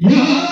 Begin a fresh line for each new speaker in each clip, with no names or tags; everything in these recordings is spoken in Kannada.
They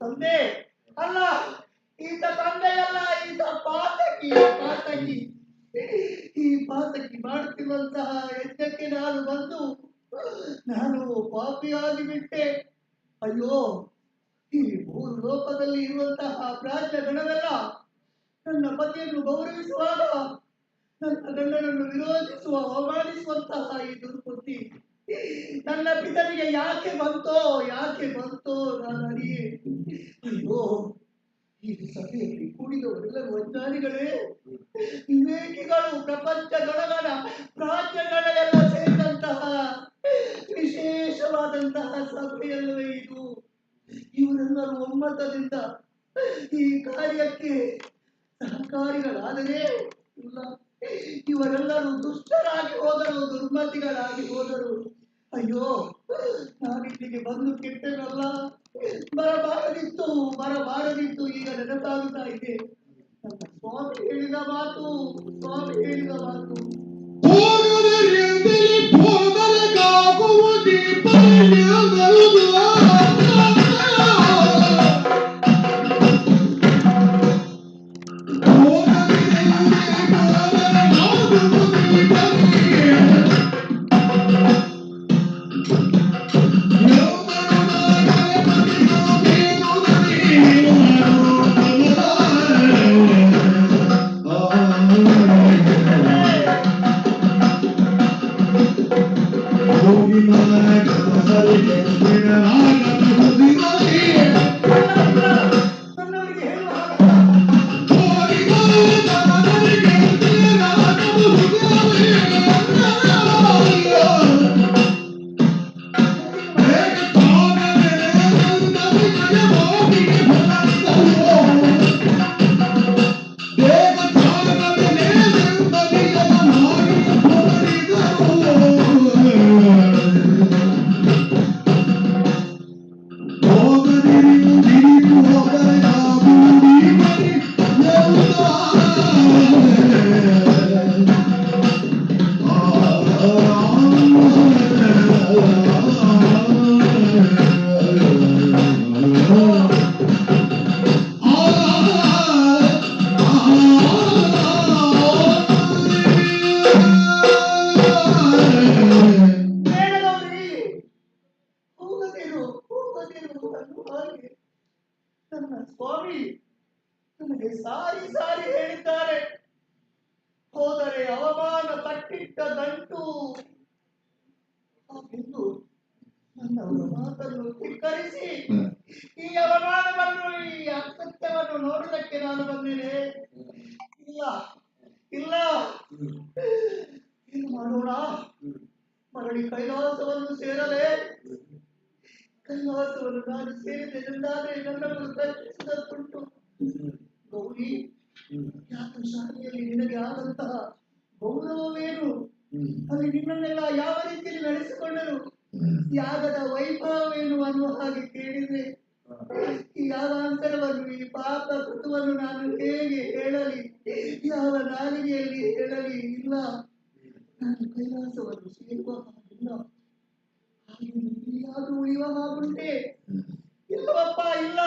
ತಂದೆ ಅಲ್ಲ, ಈತ ತಂದೆಯಲ್ಲ, ಈತ ಪಾತಕಿ. ಪಾತಕಿ ಈ ಪಾತಕಿ ಮಾಡುತ್ತಿರುವಂತಹ ಯಜ್ಞಕ್ಕೆ ನಾನು ಬಂದು ನಾನು ಪಾಪಿಯಾಗಿ ಬಿಟ್ಟೆ. ಅಯ್ಯೋ, ಈ ಮೂರು ಲೋಕದಲ್ಲಿ ಇರುವಂತಹ ಪ್ರಾಜ್ಯ ಗಣವೆಲ್ಲ ನನ್ನ ಪತಿಯನ್ನು ಗೌರವಿಸುವಾಗ ನನ್ನ ಗಂಡನನ್ನು ವಿರೋಧಿಸುವ ಅವಮಾನಿಸುವಂತಹ ಈ ದುರ್ಬುದ್ಧಿ ನನ್ನ ಪಿತನಿಗೆ ಯಾಕೆ ಬಂತೋ ನಾನು ಅರಿಯೇ. ಅಯ್ಯೋ, ಈ ಸಭೆಯಲ್ಲಿ ಕೂಡಿದವರೆಲ್ಲರೂ ಅಜ್ಞಾನಿಗಳೇ, ವಿವೇಕಿಗಳು, ಪ್ರಪಂಚ ಗಣಗಣ ಪ್ರಾಜ್ಞಗಳೆಲ್ಲ ಸೇರಿದಂತಹ ವಿಶೇಷವಾದಂತಹ ಸಭೆಯಲ್ಲವೇ ಇದು. ಇವರೆಲ್ಲರೂ ಒಮ್ಮತದಿಂದ ಈ ಕಾರ್ಯಕ್ಕೆ ಸಹಕಾರಿಗಳಾದರೆ ಇಲ್ಲ, ಇವರೆಲ್ಲರೂ ದುಷ್ಟರಾಗಿ ಹೋದರು, ದುರ್ಮತಿಗಳಾಗಿ ಹೋದರು. ಅಯ್ಯೋ, ನಾನಿಲ್ಲಿಗೆ ಬಂದು ಕೆಟ್ಟನಲ್ಲ, ಬರಬಾರದಿತ್ತು. ಈಗ ನೆನಪಾಗುತ್ತಾ ಇದೆ ನನ್ನ ಸ್ವಾಮಿ ಹೇಳಿದ ಮಾತು. ನನ್ನ ಸ್ವಾಮಿ ನನಗೆ ಸಾರಿ ಹೇಳಿದ್ದಾರೆ. ಹೋದರೆ ಅವಮಾನ ತಟ್ಟಿಟ್ಟ ದಂಟು ಎಂದು ನನ್ನವರ ಮಾತನ್ನು ಧಿಕ್ಕರಿಸಿ ಈ ಅವಮಾನವನ್ನು, ಈ ಅಸತ್ಯವನ್ನು ನೋಡುವುದಕ್ಕೆ ನಾನು ಬಂದೇನೆ. ಇಲ್ಲ, ಏನು ಮಾಡೋಣ? ಮರಳಿ ಕೈಲಾಸವನ್ನು ಸೇರಲೇ. ಕೈಲಾಸವನ್ನು ನಾನು ಸೇರಿದೆನೆಂದಾದರೆ ನನ್ನನ್ನು ರಕ್ಷಿಸಿದಕ್ಕುಂಟು. ಗೌರಿ, ಯಾಕ ಶಾಲೆಯಲ್ಲಿ ನಿನಗೆ ಆದಂತಹ ಗೌರವವೇನು? ಅಲ್ಲಿ ನಿನ್ನನ್ನೆಲ್ಲ ಯಾವ ರೀತಿಯಲ್ಲಿ ನಡೆಸಿಕೊಂಡರು? ಯಾಗದ ವೈಭವವೇನು ಅನ್ನುವ ಹಾಗೆ ಕೇಳಿದ್ರೆ ಯಾವ ಅಂತರವನ್ನು, ಈ ಪಾಪ ಕೃತವನ್ನು ನಾನು ಹೇಗೆ ಹೇಳಲಿ? ಯಾವ ನಾಲಿಗೆಯಲ್ಲಿ ಹೇಳಲಿ? ಇಲ್ಲ, ನಾನು ಕೈಲಾಸವನ್ನು ಸೇರುವ ಹಾಗಿಲ್ಲ. ಹಾಗೆ ಯಾರು ಉಳಿಯುವ ಹಾಗುಂಟೆ? ಇಲ್ಲವಪ್ಪ, ಇಲ್ಲ.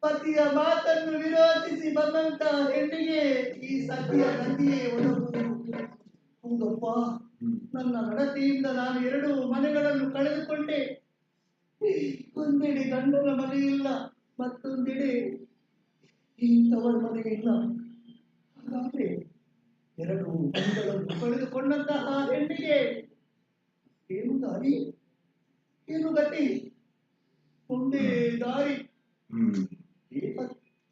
ಪತಿಯ ಮಾತನ್ನು ವಿರೋಧಿಸಿ ಬಂದಂತ ಹೆಣ್ಣಿಗೆ ಈ ಸತ್ಯ ನದಿಯೇ ಒಳಗುವುದು. ಹೌದಪ್ಪ, ನನ್ನ ನಡತೆಯಿಂದ ನಾನು 2 ಮನೆಗಳನ್ನು ಕಳೆದುಕೊಂಡೆ. ಒಂದೆಡೆ ಗಂಡನ ಮನೆ ಇಲ್ಲ, ಮತ್ತೊಂದೆಡೆ ಇಂಥವರ ಮನೆ ಇಲ್ಲ. ಹಾಗಾದ್ರೆ 2 ಮನೆಗಳನ್ನು ಕಳೆದುಕೊಂಡಂತಹ ಹೆಣ್ಣಿಗೆ ಏನು ದಾರಿ, ಏನು ಗತಿ? ಒಂದೇ ದಾರಿ,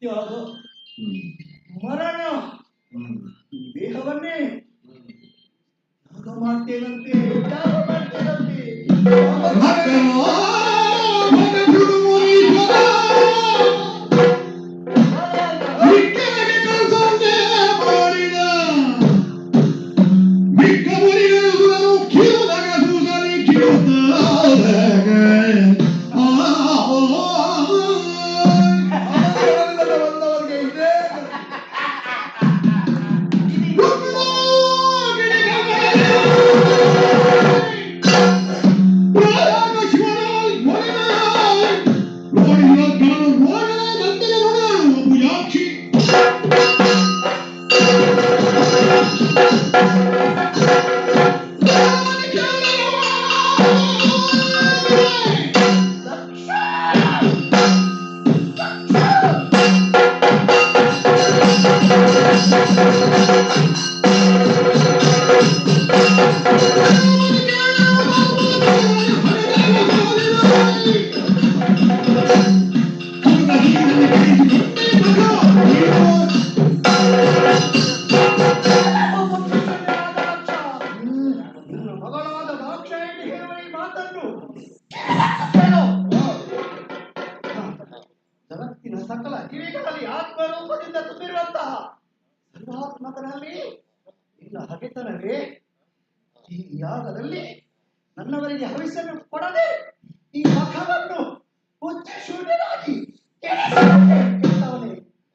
ತ್ಯಾಗ, ಮರಣ. ದೇಹವನ್ನೇ ತ್ಯಾಗ ಮಾಡ್ತೇನಂತೆ. ಸಕಲ ಜೀವಿಗಳಲ್ಲಿ ಆತ್ಮರೂಪದಿಂದ ತುಂಬಿರುವಂತಹ ಸರ್ವಾತ್ಮಕನಲ್ಲಿ ನಿನ್ನ ಹಗೆತನವೇ ಈ ಯಾಗದಲ್ಲಿ ನನ್ನವರಿಗೆ ಹವಿಸನ್ನು ಕೊಡದೆ ಈ ಮಖವನ್ನು ಹುಚ್ಚ ಶೂನ್ಯರಾಗಿ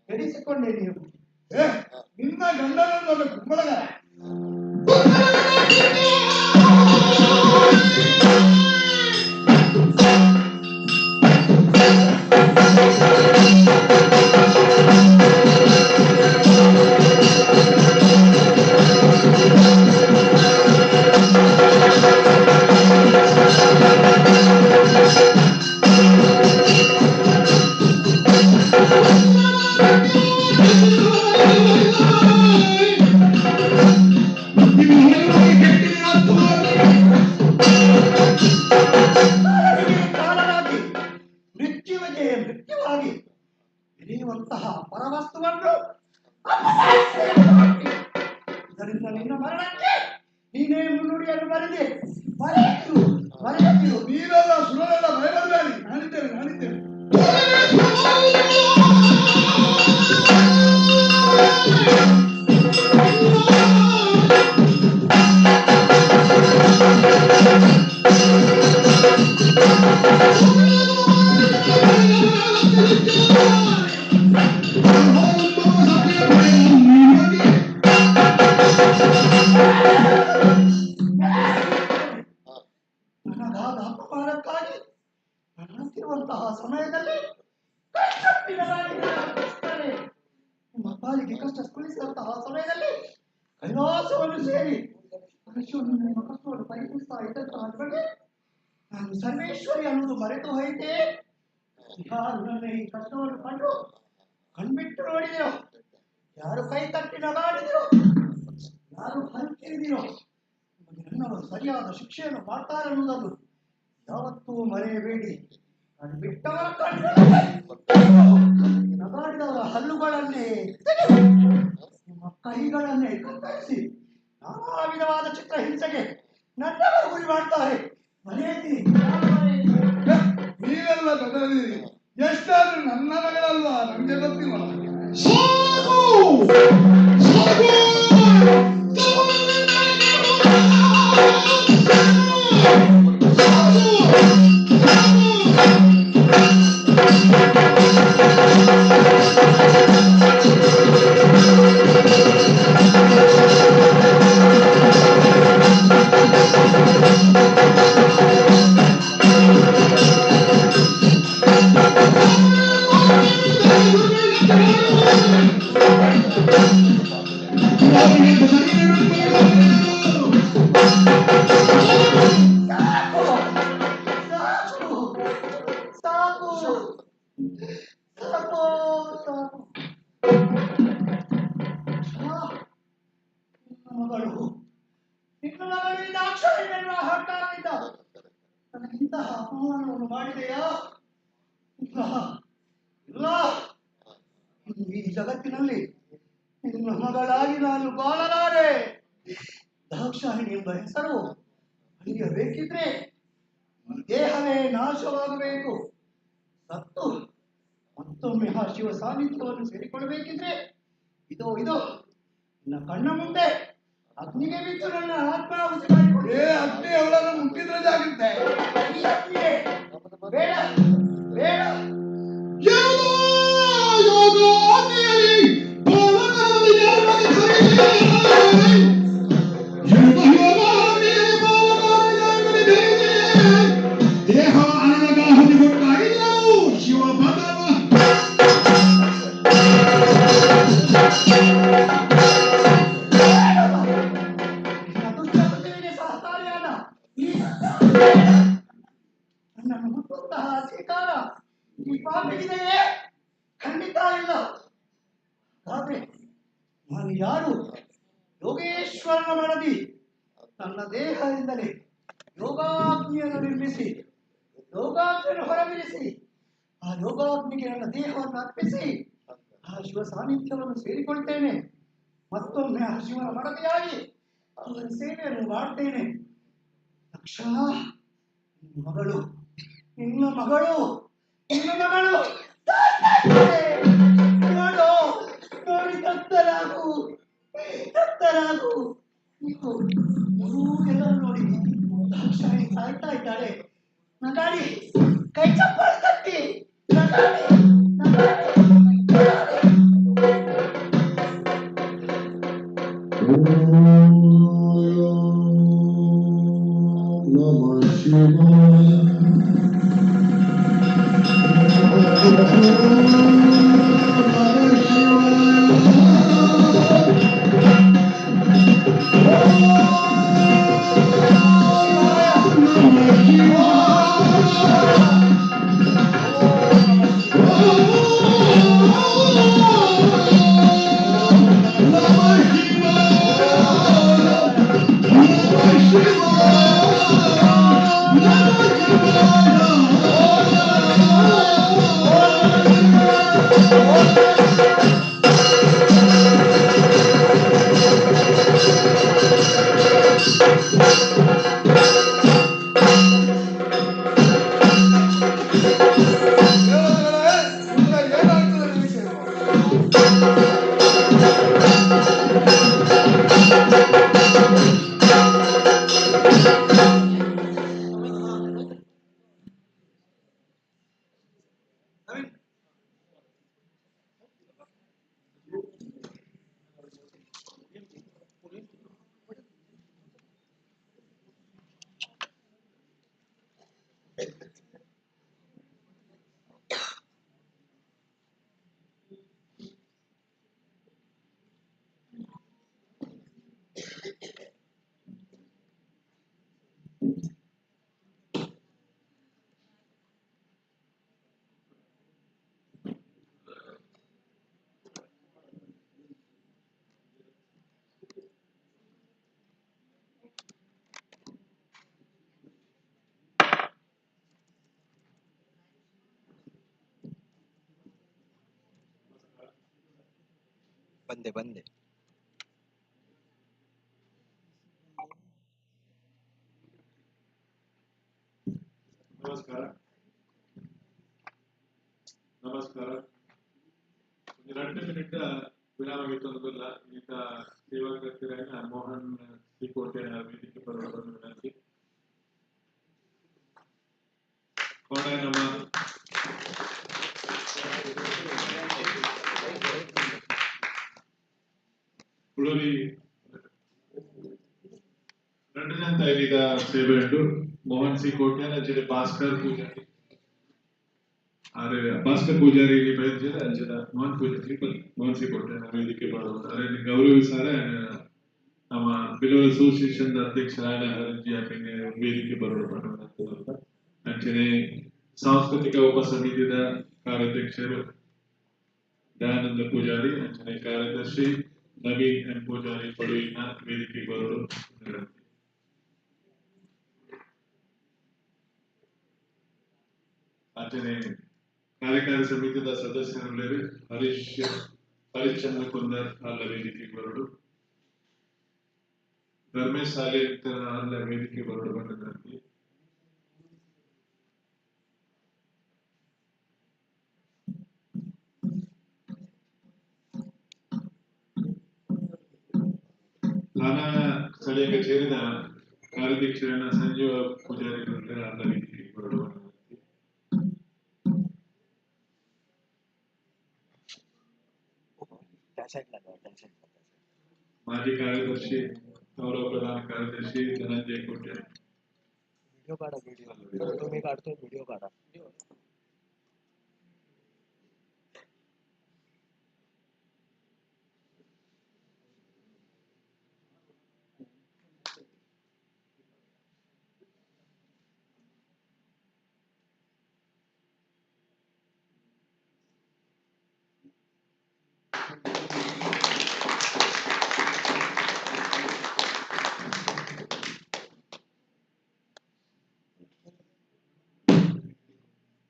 ಕೆಡಿಸಿಕೊಂಡೆ ನೀವು.
ನಿನ್ನ ಗಂಡನನ್ನು ಕುಂಬಳಗಾರ
ಮೃತ್ಯುವಾಗಿ ಬೆಳೆಯುವಂತಹ ಪರವಸ್ತುವನ್ನು ಇದರಿಂದ ನಿನ್ನ ಮರಣಕ್ಕೆ ನೀನೇ ಮುನ್ನುಡಿಯನ್ನು ಬರೆದೆ ಬರೆಯುತ್ತಿರು.
ನೀವೆಲ್ಲ ಸುಳ್ಳೆಲ್ಲ ಭಯಬರಬೇಡಿ. ನಾನಿದ್ದೇನೆ.
ನನಗಾದ ಅಪಮಾನಕ್ಕಾಗಿ ನಡೆಯುತ್ತಿರುವಂತಹ ಸಮಯದಲ್ಲಿ ನಿಮ್ಮ ಪಾಲಿಗೆ ಕಷ್ಟ ಸ್ಫುರಿಸಿದಂತಹ ಸಮಯದಲ್ಲಿ ಕೈಲಾಸವನ್ನು ಸೇರಿ ನಿಮ್ಮ ಕಷ್ಟವನ್ನು ಪರಿಹರಿಸ್ತಾ ಇದ್ದಂತಹ ನನಗೆ ನಾನು ಸರ್ವೇಶ್ವರಿ ಅನ್ನೋದು ಮರೆತು ಹೋಯಿತೆ. ಯಾರು ನನ್ನ ಈ ಕಷ್ಟವನ್ನು ಕಣ್ಬಿಟ್ಟು ನೋಡಿದಿರೋ, ಯಾರು ಕೈ ತಟ್ಟಿ ನಗಾಡಿದಿರೋ, ಯಾರು ಹಂಚಿದಿರೋ, ನನ್ನವರು ಸರಿಯಾದ ಶಿಕ್ಷೆಯನ್ನು ಮಾಡ್ತಾರೆನ್ನುವುದನ್ನು ಯಾವತ್ತೂ ಮರೆಯಬೇಡಿ. ನಾನು ಬಿಟ್ಟವರ ನಗಾಡಿದವರ ಹಲ್ಲುಗಳನ್ನೇ ನಿಮ್ಮ ಕೈಗಳನ್ನೇ ಕತ್ತರಿಸಿ ನಾನಾ ವಿಧವಾದ ಚಿತ್ರಹಿಂಸೆಗೆ ನನ್ನವರು ಗುರಿ ಮಾಡ್ತಾರೆ.
ನೀವೆಲ್ಲ ಬದಲಿರಿ. ಎಷ್ಟಾದ್ರೂ ನನ್ನ ಮಗಳಲ್ವಾ, ನಮ್ಗೆ ಗೊತ್ತಿಲ್ಲ.
ಇಂತಹ ಅಪಮಾನವನ್ನು ಮಾಡಿದೆಯಾ? ಇಲ್ಲ. ಈ ಜಗತ್ತಿನಲ್ಲಿ ನಿನ್ನ ಮಗಳಾಗಿ ನಾನು ಬಾಳಲಾರೆ. ದಾಕ್ಷಾಯಿಣಿ ಎಂಬ ಹೆಸರು ಅಳಿಯಬೇಕಿದ್ರೆ ದೇಹವೇ ನಾಶವಾಗಬೇಕು. ಸತ್ತು ಮತ್ತೊಮ್ಮೆ ಆ ಶಿವ ಸಾನ್ನಿಧ್ಯವನ್ನು ಸೇರಿಕೊಳ್ಳಬೇಕಿದ್ರೆ ಇದೋ ನಿನ್ನ ಕಣ್ಣ ಮುಂದೆ ಅಗ್ನಿಗೆ ಬಿದ್ದು ನನ್ನ ಆತ್ಮಾಹುತಿ ಮಾಡಿಕೊಳ್ಳಿ.
ಅಗ್ನಿ ಅವಳನ್ನು ಮುಟ್ಟಿದ್ರೆ ಜಾಗುತ್ತೆ.
ಬೇಡ
ದೇಹ ಅನಗಾಹುತಿ ಕೊಟ್ಟಾಗಿದ್ದವು ಶಿವ ಭಗವ
ನನ್ನನ್ನು ಮುಟ್ಟುವಂತಹ ಅಧಿಕಾರ ಈ ಪಾಪಿಗಿದೆಯೇ? ಖಂಡಿತ ಇಲ್ಲ. ಆದ್ರೆ ನಾನು ಯಾರು? ಯೋಗೇಶ್ವರನ ಮಡದಿ. ನನ್ನ ದೇಹದಿಂದಲೇ ಯೋಗಾಗ್ನಿಯನ್ನು ನಿರ್ಮಿಸಿ ಯೋಗಾಗ್ನಿಯನ್ನು ಹೊರಬಿರಿಸಿ ಆ ಯೋಗಾಗ್ನಿಗೆ ನನ್ನ ದೇಹವನ್ನು ಅರ್ಪಿಸಿ ಆ ಶಿವ ಸಾನ್ನಿಧ್ಯವನ್ನು ಸೇರಿಕೊಳ್ತೇನೆ. ಮತ್ತೊಮ್ಮೆ ಆ ಶಿವನ ಮಡದಿಯಾಗಿ ಅವರ ಸೇವೆಯನ್ನು ಮಾಡ್ತೇನೆ. ಲಕ್ಷ ನಿನ್ನ ಮಗಳು ಎಲ್ಲರೂ ನೋಡಿ ದಾಕ್ಷಾಯಿಣಿ ಸಾಯ್ತಾ ಇದ್ದಾಳೆ. ನಗಾಡಿ ಕೈ ಚಪ್ಪಾಳೆ ತಟ್ಟಿ ನಗಾಡಿ ನಗಾಡಿ ನಗಾಡಿ.
Namah Shivaya.
ಬಂದೆ
ನಮಸ್ಕಾರ ನಮಸ್ಕಾರ. ಒಂದು 2 ಮಿನಿಟ್ ವಿರಾಮ ಇತ್ತೊಂದಿಲ್ಲ. ಈಗ ಸೇವಾಕರ್ತರಾದ ಮೋಹನ್ ಶ್ರೀಕೋಟೆ ವೇದಿಕೆ ಬರುವುದನ್ನು ವಿನಂತಿ. ಕೋಣೆ ನಮ್ಮ ಉಳುವಿ 2 ಜನ ಇದೀಗ ಸೇವೆ ಉಂಟು. ಮೋಹನ್ ಸಿ ಕೋಟೆ ಅಂಚನೆ ಭಾಸ್ಕರ್ ಪೂಜಾರಿ ಭಾಸ್ಕರ್ ಪೂಜಾರಿ ಬಯಸಿದ ಅಂಚನ ಮೋಹನ್ ಸಿ ಕೋಟೆ ವೇದಿಕೆ ಬರುತ್ತಾರೆ. ಗೌರವಿಸಾರೆ ನಮ್ಮ ಬಿಲೋ ಅಸೋಸಿಯೇಷನ್ ಅಧ್ಯಕ್ಷರಾದ ಹರಿಜಿ ಯಾಕಂಗೆ ವೇದಿಕೆ ಬರೋದು ಅಂಚನೆ ಸಾಂಸ್ಕೃತಿಕ ಉಪಸಮಿತಿಯ ಕಾರ್ಯಾಧ್ಯಕ್ಷರು ದಯಾನಂದ ಪೂಜಾರಿ ಅಂಚನೆ ಕಾರ್ಯದರ್ಶಿ ನವೀನ್ ಎಂ ಪೂಜಾರಿ ಪಡುವಿನ ವೇದಿಕೆ ಬರೋದು ವಿನಂತಿ. ಅಂಚನೆ ಕಾರ್ಯಕಾರಿ ಸಮಿತಿಯ ಸದಸ್ಯರು ಹರಿಶ್ಚಂದ್ರ ಕುಂದರ್ ಅಲ್ಲ ವೇದಿಕೆ ಬರೋದು. ಧರ್ಮೇಶ್ ಸಾಲೆ ಅಲ್ಲ ವೇದಿಕೆ ಬರೋದು ವಿನಂತಿ. थाना ಸ್ಥಳೀಯಕ್ಕೆ ಸೇರಿದ ಕಾರ್ಯಾಧ್ಯಕ್ಷರಾದ ಸಂಜೀವ ಪೂಜಾರಿ ಅಲ್ಲ ವೇದಿಕೆ ಬರೋದು. ಮಾಜಿ ಕಾರ್ಯದರ್ಶಿ ಗೌರವ ಪ್ರಧಾನ ಕಾರ್ಯದರ್ಶಿ ಧನಂಜಯ ಕೋಟೆ.
व्हिडिओ काढा. तुम्ही काढतोय व्हिडिओ काढा.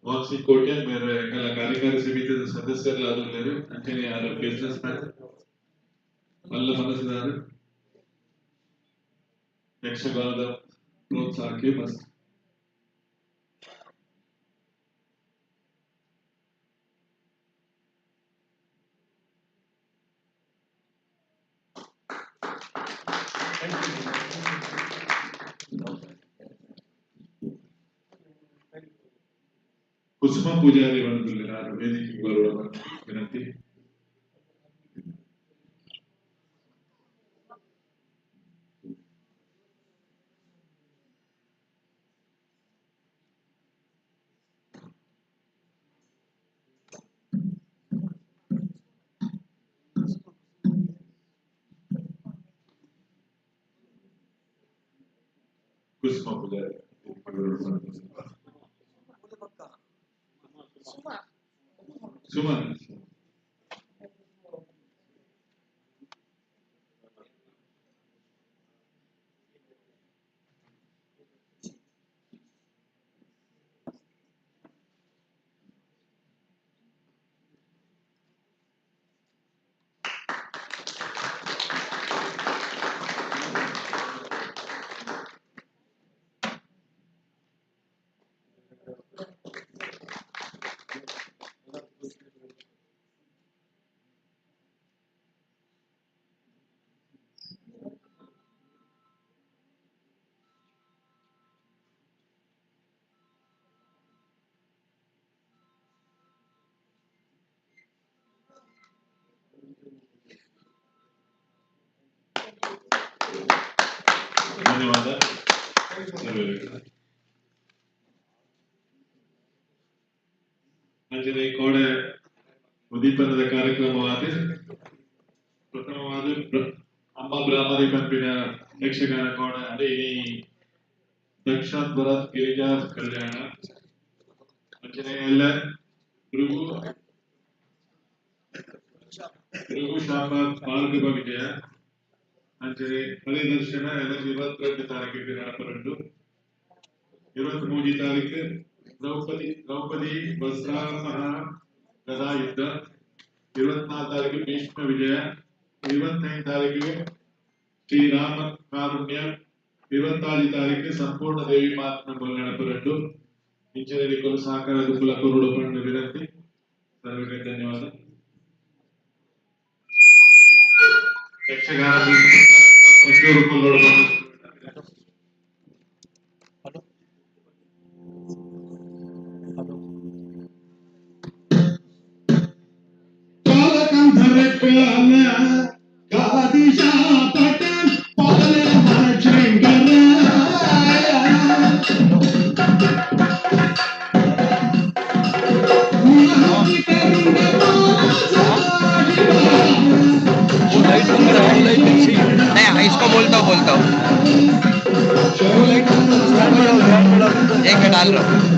ಮೋಹನ್ ಸಿಂಗ್ ಕೋಟೆ ಬೇರೆ ಎಲ್ಲ ಕಾರ್ಯಕಾರಿ ಸಮಿತಿಯ ಸದಸ್ಯರು ಅಂಚನೆ ಯಾರ ಬಿಸ್ನೆಸ್ ಮ್ಯಾನ್ ಮಲ್ಲ ಮನಸ್ಸುದಾರ ಯಕ್ಷಗಾನದ ಪ್ರೋತ್ಸಾಹಕ್ಕೆ ಮಸ್ತ್. ಕುಸುಮ ಪೂಜಾರಿ ಬಂದಿದ್ದಾರೆ, ವೇದಿಕೆಗೆ ಬರುವ ವಿನಂತಿ. ಕುಸುಮ ಪೂಜಾರಿ ಸುಮನ್. ಧನ್ಯವಾದ. ಅಂಜನೇಯ ಕೋಡೆ ಉದ್ದೀಪನದ ಕಾರ್ಯಕ್ರಮವಾದ ಪ್ರಥಮವಾದ ಅಮ್ಮ ಬ್ರಾಹ್ಮರಿ ಪಂಪಿನ ಯಕ್ಷಗಾನ ಕೋಣ ಅದೇ ದಕ್ಷಾತ್ವರ ಗಿರಿಜಾ ಕಲ್ಯಾಣ ಅಂಜನೇಯ ಎಲ್ಲ ಭೃಗು ಶಾಪ ಭಾರ್ಗವ ವಿಜಯ ಅಂಜನೆ ಪರಿದರ್ಶನ ಎಲ್ಲ 22 ತಾರೀಕಿಗೆ ನಡಪರಂಡು 23 ತಾರೀಕು ದ್ರೌಪದಿ ವಸ್ತ್ರಾಪಹ ಗದಾ ಯುದ್ಧ 24 ತಾರೀಕು ಭೀಷ್ಮ ವಿಜಯ 25 ತಾರೀಕಿಗೆ ಶ್ರೀರಾಮ ಕಾರುಣ್ಯ 26 ತಾರೀಕು ಸಂಪೂರ್ಣ ದೇವಿ ಮಾತನ್ನ ನಡಪರಂಡು ಇಂಜಿನಿಯರಿಂಗ್ ಸಹಕಾರ ದುಂಬುಲ ಕುರುಡು ಪಂಡು ವಿನಂತಿ. ಸರ್ವರಿಗೆ ಧನ್ಯವಾದ. ಯಕ್ಷಗಾನ
इसको बोलता हूँ एक डाल रहा हूँ।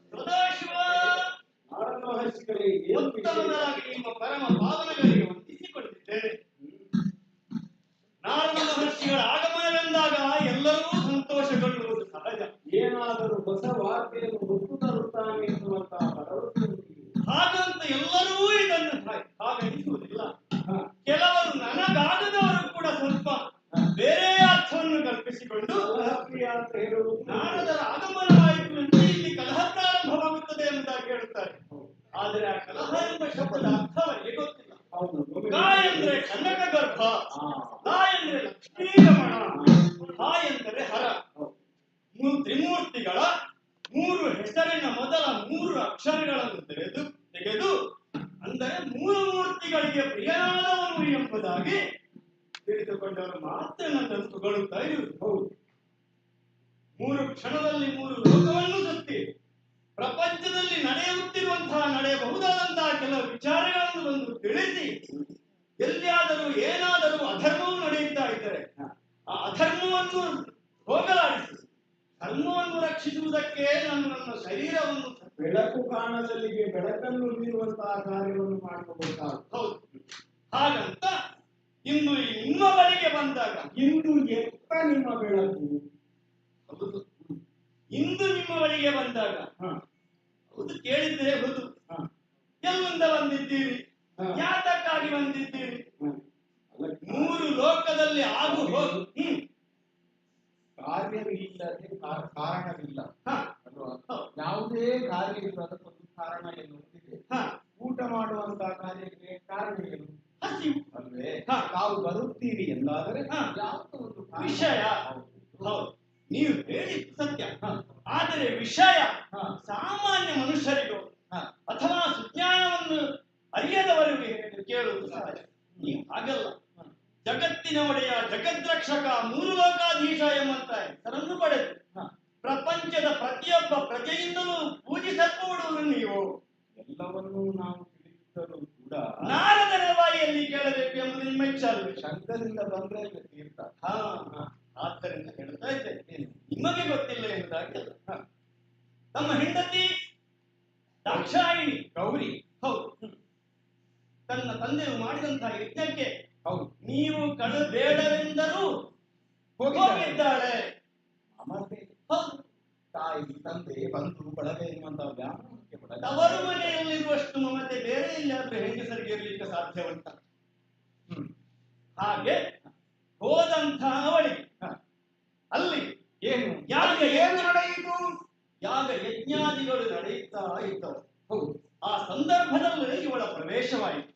ಸದಾಶಿವ
ನಾರದ ಮಹರ್ಷಿಗಳಿಗೆ ಏನು ವಿಷಯ?
ಉತ್ತಮನಾಗಿ ನಿಮ್ಮ ಪರಮ ಪಾವನಗಳಿಗೆ ವಂದಿಸಿಕೊಂಡಿದ್ದೇನೆ. ನಾರದ ಮಹರ್ಷಿಗಳ ಆಗಮನವೆಂದಾಗ ಎಲ್ಲರೂ ಸಂತೋಷಗೊಳ್ಳುವುದು ಸಹಜ.
ಏನಾದರೂ ಹೊಸ ವಾರ್ತೆಯನ್ನು ಹೊತ್ತು ತರುತ್ತಾನೆ ಎನ್ನುವಂತಹ ಭರವಸೆ ಉಂಟಿದೆ.
ಹಾಗಂತ ಎಲ್ಲರೂ ಇದನ್ನು ಹಾಗೆನಿಸುವುದಿಲ್ಲ. ಕೆಲವರು ನನಗಾಗದವರು ಕೂಡ ಸ್ವಲ್ಪ ಬೇರೆ ಅರ್ಥವನ್ನು ಕಲ್ಪಿಸಿಕೊಂಡು
ಕಲಹಪ್ರಿಯ ಅಂತ ಹೇಳುವುದು
ನಾರದರ ಆಗಮನವಾಯಿತು ಎಂದು ಇಲ್ಲಿ ಕಲಹ ಪ್ರಾರಂಭವಾಗುತ್ತದೆ ಎಂಬುದಾಗಿ ಹೇಳುತ್ತಾರೆ. ಆದರೆ ಆ ಕಲಹ ಎಂಬ ಶಬ್ದದ ಅರ್ಥವೇ ಗೊತ್ತಿಲ್ಲ.
ಹೌದು.
ಕ ಎಂದ್ರೆ ಕನ್ನಡ ಗರ್ಭ, ಲ ಎಂದ್ರೆ ಲಕ್ಷ್ಮೀರಮಣ, ಹ ಎಂದರೆ ಹರ. ತ್ರಿಮೂರ್ತಿಗಳ ಮೂರು ಹೆಸರಿನ ಮೊದಲ ಮೂರು ಅಕ್ಷರಗಳನ್ನು ತೆಗೆದು ಅಂದರೆ ಮೂರು ಮೂರ್ತಿಗಳಿಗೆ ಪ್ರಿಯನಾದವನು ಎಂಬುದಾಗಿ ತಿಳಿದುಕೊಂಡವರು ಮಾತ್ರ ನನ್ನನ್ನು ಹೊಗಳುತ್ತಾ ಇರುವುದು.
ಹೌದು.
ಮೂರು ಕ್ಷಣದಲ್ಲಿ ಮೂರು ಲೋಕವನ್ನು ಸುತ್ತಿ ಪ್ರಪಂಚದಲ್ಲಿ ನಡೆಯಬಹುದಾದಂತಹ ಕೆಲವು ವಿಚಾರಗಳನ್ನು ಒಂದು ತಿಳಿಸಿ ಎಲ್ಲಿಯಾದರೂ ಏನಾದರೂ ಅಧರ್ಮವು ನಡೆಯುತ್ತಾ ಇದ್ದರೆ ಆ ಅಧರ್ಮವನ್ನು ಹೋಗಲಾಡಿಸಿ ಧರ್ಮವನ್ನು ರಕ್ಷಿಸುವುದಕ್ಕೆ ನನ್ನ ಶರೀರವನ್ನು
ಬೆಳಕು ಕಾಣದಲ್ಲಿಗೆ ಬೆಳಕನ್ನು ನೀಡುವಂತಹ ಕಾರ್ಯವನ್ನು ಮಾಡಬೇಕಾಗುತ್ತದೆ.
ಹೌದು. ಹಾಗಂತ ಇಂದು ನಿಮ್ಮ ಬಳಿಗೆ ಬಂದಾಗ
ಇಂದು ಎತ್ತ ನಿಮ್ಮ ಬೆಳಕು.
ಹೌದು, ಇಂದು ನಿಮ್ಮ ಬಳಿಗೆ ಬಂದಾಗ ಹೌದು ಕೇಳಿದ್ದೆ. ಹೌದು, ಎಲ್ಲಿಂದ ಬಂದಿದ್ದೀರಿ, ಯಾತಕ್ಕಾಗಿ ಬಂದಿದ್ದೀರಿ? ಮೂರು ಲೋಕದಲ್ಲಿ ಆಗು ಹೋಗು
ಕಾರ್ಯವಿಲ್ಲದೆ ಕಾರಣವಿಲ್ಲ ಅಲ್ವಾ? ಯಾವುದೇ ಕಾರ್ಯವಿಲ್ಲ ಅದಕ್ಕೊಂದು ಕಾರಣ ಎನ್ನುತ್ತಿದೆ. ಊಟ ಮಾಡುವಂತಹ ಕಾರ್ಯಕ್ಕೆ ಕಾರಣ ಏನು?
ಹಸಿವು
ಅಲ್ವೇ? ತಾವು ಬರುತ್ತೀರಿ ಎಂದಾದರೆ ಯಾವುದೋ ಒಂದು
ವಿಷಯ. ಹೌದು, ನೀವು ಹೇಳಿದ್ದು ಸತ್ಯ. ಆದರೆ ವಿಷಯ ಸಾಮಾನ್ಯ ಮನುಷ್ಯರಿಗೂ ಅಥವಾ ಸುಜ್ಞಾನವನ್ನು ಅರಿಯದವರಿಗೆ ಕೇಳುವುದು ಸಹಜ. ನೀವು ಹಾಗಲ್ಲ. ಜಗತ್ತಿನ ಒಡೆಯ, ಜಗದ್ರಕ್ಷಕ, ಮೂರು ಲೋಕಾಧೀಶ ಎಂಬಂತ ಹೆಸರನ್ನು ಪಡೆದು ಪ್ರಪಂಚದ ಪ್ರತಿಯೊಬ್ಬ ಪ್ರಜೆಯಿಂದಲೂ ಪೂಜಿಸಲ್ಪಡುವುದು ನೀವು.
ಎಲ್ಲವನ್ನೂ ನಾವು ತಿಳಿಸಿದರೂ ಕೂಡ
ನಾರದರ ಬಾಯಿಯಲ್ಲಿ ಕೇಳಬೇಕು ಎಂಬುದು ನಿಮ್ಮ ಇಚ್ಛೆ ಅಲ್ವೇ?
ಶಂಕದಿಂದ ಬಂದ್ರೆ ತೀರ್ಥ.
ಆದ್ದರಿಂದ ಹೇಳ್ತಾ ಇದ್ದೇನೆ, ನಿಮಗೆ ಗೊತ್ತಿಲ್ಲ ಎಂಬುದಾಗಿ ಅಲ್ಲ. ತಮ್ಮ ಹೆಂಡತಿ ದಾಕ್ಷಾಯಿಣಿ
ಗೌರಿ
ಹೌದು ತನ್ನ ತಂದೆಯು ಮಾಡಿದಂತಹ ಯಜ್ಞಕ್ಕೆ
ಹೌದು
ನೀವು ಬೇಡವೆಂದರೂ ಹೋಗಿದ್ದಾಳೆ.
ಮಮತೆ
ಹೌದು,
ತಾಯಿ ತಂದೆ ಬಂಧು ಬಳಗ ಎನ್ನುವಂತಹ ವ್ಯಾಮೋಹಕ್ಕೆ
ತವರು ಮನೆಯಲ್ಲಿರುವಷ್ಟು ಮಮತೆ ಬೇರೆ ಎಲ್ಲಿಯಾದ್ರೂ ಹೆಂಗಸರಿಗೆ ಇರಲಿಕ್ಕೆ ಸಾಧ್ಯ ಉಂಟ? ಹಾಗೆ ಹೋದಂತಹ ಅವಳಿಗೆ ಅಲ್ಲಿ
ಏನು
ಏನು
ನಡೆಯಿತು?
ಯಾಗ ಯಜ್ಞಾದಿಗಳು ನಡೆಯುತ್ತಾ ಇದ್ದವು.
ಹೌದು.
ಆ ಸಂದರ್ಭದಲ್ಲಿ ಇವಳ ಪ್ರವೇಶವಾಯಿತು.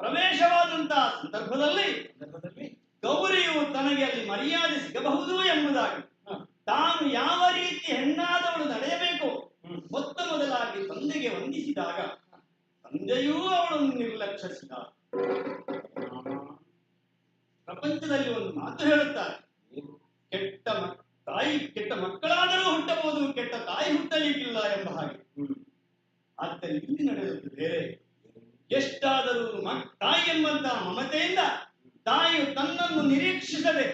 ಪ್ರವೇಶವಾದಂತಹ ಸಂದರ್ಭದಲ್ಲಿ ಗೌರಿಯು ತನಗೆ ಅಲ್ಲಿ ಮರ್ಯಾದೆ ಸಿಗಬಹುದು ಎಂಬುದಾಗಿ ತಾನು ಯಾವ ರೀತಿ ಹೆಣ್ಣಾದವಳು ನಡೆಯಬೇಕು ಮೊತ್ತ ಮೊದಲಾಗಿ ತಂದೆಗೆ ವಂದಿಸಿದಾಗ ತಂದೆಯೂ ಅವಳನ್ನು ನಿರ್ಲಕ್ಷಿಸಿದ. ಪ್ರಪಂಚದಲ್ಲಿ ಒಂದು ಮಾತು ಹೇಳುತ್ತಾರೆ, ಕೆಟ್ಟ ಮಕ್ಕಳಾದರೂ ಹುಟ್ಟಬಹುದು, ಕೆಟ್ಟ ತಾಯಿ ಹುಟ್ಟಲಿಕ್ಕಿಲ್ಲ ಎಂಬ ಹಾಗೆ. ಆದ್ದರಿಂದ ಇಲ್ಲಿ ನಡೆಯುವುದು ಬೇರೆ. ಎಷ್ಟಾದರೂ ತಾಯಿ ಎಂಬಂತಹ ಮಮತೆಯಿಂದ ತಾಯಿಯು ತನ್ನನ್ನು ನಿರೀಕ್ಷಿಸದೆ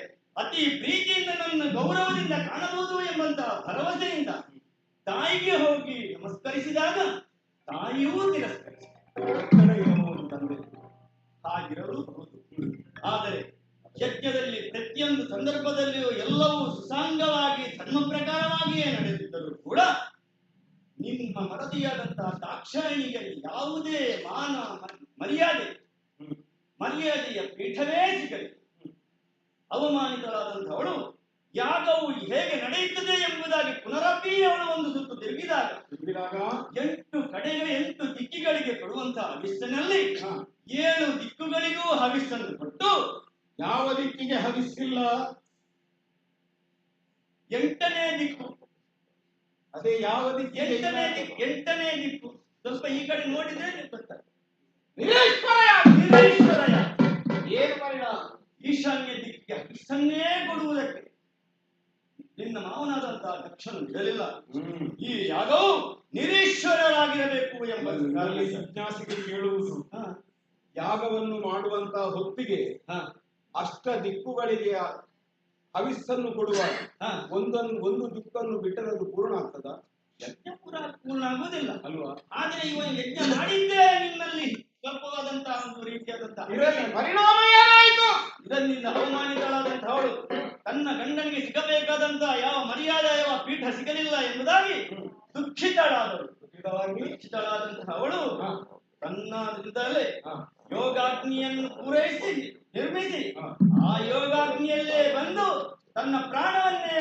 ಅತಿ ಪ್ರೀತಿಯಿಂದ ನನ್ನ ಗೌರವದಿಂದ ಕಾಣಬಹುದು ಎಂಬಂತಹ ಭರವಸೆಯಿಂದ ತಾಯಿಗೆ ಹೋಗಿ ನಮಸ್ಕರಿಸಿದಾಗ ತಾಯಿಯೂ ತಿರಸ್ಕರಿಸಿದ ತಂದೆ. ಹಾಗಿರಬಹುದು. ಆದರೆ ಯಜ್ಞದಲ್ಲಿ ಪ್ರತಿಯೊಂದು ಸಂದರ್ಭದಲ್ಲಿಯೂ ಎಲ್ಲವೂ ಸುಸಾಂಗವಾಗಿ ಧರ್ಮ ಪ್ರಕಾರವಾಗಿಯೇ ನಡೆದಿದ್ದರೂ ಕೂಡ ನಿಮ್ಮ ಮಡದಿಯಾದಂತಹ ದಾಕ್ಷಾಯಿಣಿಗೆ ಯಾವುದೇ ಮಾನ ಮರ್ಯಾದೆಯ ಪೀಠವೇ ಸಿಗಲಿ. ಅವಮಾನಿತಳಾದಂಥವಳು ಯಾಗವು ಹೇಗೆ ನಡೆಯುತ್ತದೆ ಎಂಬುದಾಗಿ ಪುನರಪಿ ಅವಳು ಒಂದು ಸುತ್ತು ತಿರುಗಿದಾಗ 8 ದಿಕ್ಕಿಗಳಿಗೆ ಕೊಡುವಂತಹ ಹವಿಸ್ಸಿನಲ್ಲಿ 7 ದಿಕ್ಕುಗಳಿಗೂ ಹವಿಸ್ಸನ್ನು ಕೊಟ್ಟು
ಯಾವ ದಿಕ್ಕಿಗೆ ಹವಿಸ್ಸಿಲ್ಲ?
8ನೇ ದಿಕ್ಕು.
ಅದೇ ಯಾವ ದಿಕ್ಕು?
8ನೇ ದಿಕ್ಕು. ಸ್ವಲ್ಪ ಈ ಕಡೆ ನೋಡಿದ್ರೆ ಗೊತ್ತಾಗ್ತದೆ.
ಏನು ಪರಿಣಾಮ?
ಈಶಾನ್ಯ ದಿಕ್ಕಿಗೆ ಹವಿಸ್ಸನ್ನೇ ಕೊಡುವುದಕ್ಕೆ ನಿನ್ನ ಮಾವನಾದಂತಹ ದಕ್ಷನು ಬಿಡಲಿಲ್ಲ. ಈ ಯಾಗವು ನಿರೀಶ್ವರರಾಗಿರಬೇಕು ಎಂಬುದರಲ್ಲಿ
ಜಿಜ್ಞಾಸಿಗೆ ಕೇಳುವುದು, ಯಾಗವನ್ನು ಮಾಡುವಂತಹ ಹೊತ್ತಿಗೆ ಅಷ್ಟ ದಿಕ್ಕುಗಳಿಗೆ ಹವಿಸ್ಸನ್ನು ಕೊಡುವಾಗ
ಹಾ.
ಒಂದು ದಿಕ್ಕನ್ನು ಬಿಟ್ಟರೆ ಅದು ಪೂರ್ಣ ಆಗ್ತದ
ಯಜ್ಞ ಪೂರ್ಣ ಆಗುವುದಿಲ್ಲ
ಅಲ್ವಾ?
ಆದ್ರೆ ಇವನು ಯಜ್ಞ ಮಾಡಿದ್ದೇ ನಿನ್ನಲ್ಲಿ ಸ್ವಲ್ಪವಾದಂತಹ ಒಂದು ರೀತಿಯಾದಂತಹ
ಪರಿಣಾಮ ಏನಾಯ್ತು?
ಇದರಿಂದ ಅವಮಾನಿತಳಾದಂತಹವಳು ತನ್ನ ಗಂಡನಿಗೆ ಸಿಗಬೇಕಾದಂತಹ ಯಾವ ಮರ್ಯಾದೆ ಯಾವ ಪೀಠ ಸಿಗಲಿಲ್ಲ ಎಂಬುದಾಗಿ ದುಃಖಿತಳಾದಂತಹ ಅವಳು ತನ್ನದಿಂದಲೇ ಯೋಗಾಗ್ನಿಯನ್ನು ಪೂರೈಸಿ ನಿರ್ಮಿಸಿ ಆ ಯೋಗಾಗ್ನಿಯಲ್ಲೇ ಬಂದು ತನ್ನ ಪ್ರಾಣವನ್ನೇ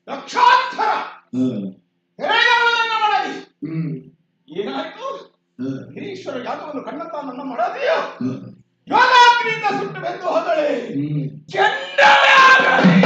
ಲಕ್ಷಾಂತರ ಮಾಡಲಿ. ಏನಾಯ್ತು? ಗಿರೀಶ್ವರ ಯಾಗವನ್ನು ಕಣ್ಣತ್ತ ನನ್ನ ಮಾಡದೆಯೋ ಯೋಗಾಗ್ನಿಯಿಂದ ಸುಟ್ಟು ಬೆಂದು ಹೋದಳೆ. ಕೆಂಡವೇ ಆಗಲಿ.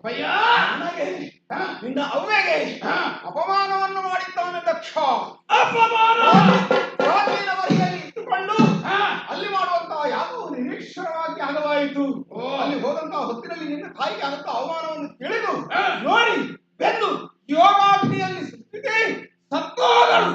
ಅಪ್ಪಯ್ಯ ನನಗೆ ನಿನ್ನ ಅವ್ವೆಗೆ ಅಪಮಾನವನ್ನು ಮಾಡಿದ್ದಾನೆ ದಕ್ಷ. ಅಪಮಾನ ಪ್ರಾಚೀನ ವಹಿಯಲ್ಲಿ ಇಟ್ಟುಕೊಂಡು ಅಲ್ಲಿ ಮಾಡುವಂತಹ ಯಾವುದೋ ನಿರೀಶ್ವರವಾಗಿ ಆಗವಾಯಿತು. ಅಲ್ಲಿ ಹೋದಂತಹ ಹೊತ್ತಿನಲ್ಲಿ ನಿನ್ನ ತಾಯಿಗೆ ಆದಂತಹ ಅವಮಾನವನ್ನು ತಿಳಿದು ನೋಡಿ ಬೆಂದು ಯೋಗಾಗ್ನಿಯಲ್ಲಿ ಸುತ್ತಿದೆ ಸತ್ತೋಗಳು.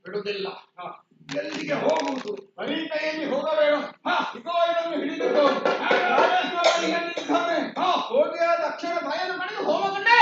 ಬಿಡುವುದಿಲ್ಲ. ಎಲ್ಲಿಗೆ ಹೋಗುವುದು? ಬರೀ ಕೈಯಲ್ಲಿ ಹೋಗಬೇಡ. ಇದನ್ನು ಹಿಡಿದುಕೋ. ಹೋಗಿ ಆ ದಕ್ಷಿಣ ಭಯನ ಕಡೆಗೆ ಹೋಗಕಂಡೆ.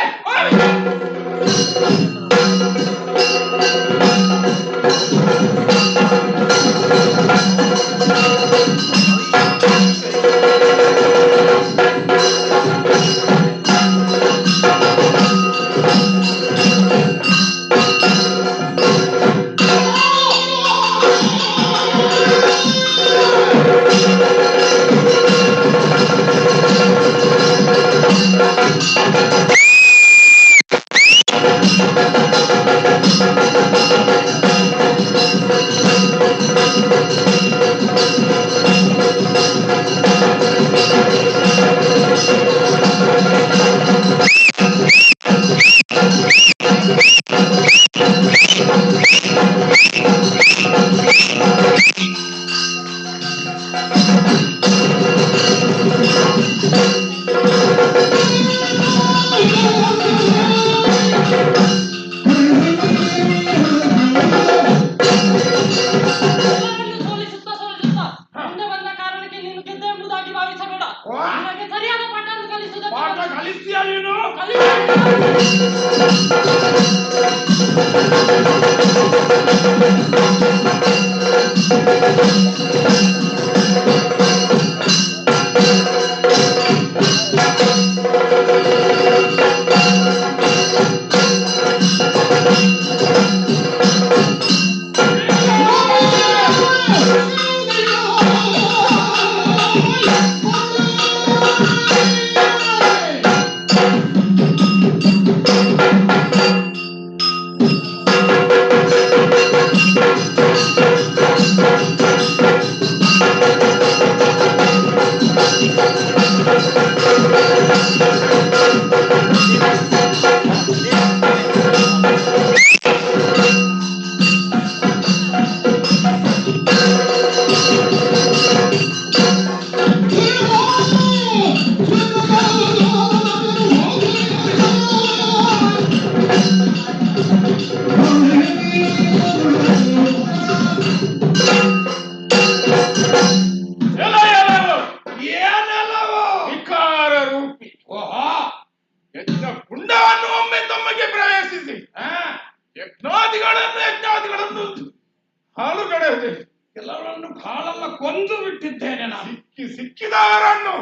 ಕೆಲವರನ್ನು ಕಾಲಲ್ಲ ಕೊಂದು ಬಿಟ್ಟಿದ್ದೇನೆ ನಾನು. ಸಿಕ್ಕಿದವರನ್ನು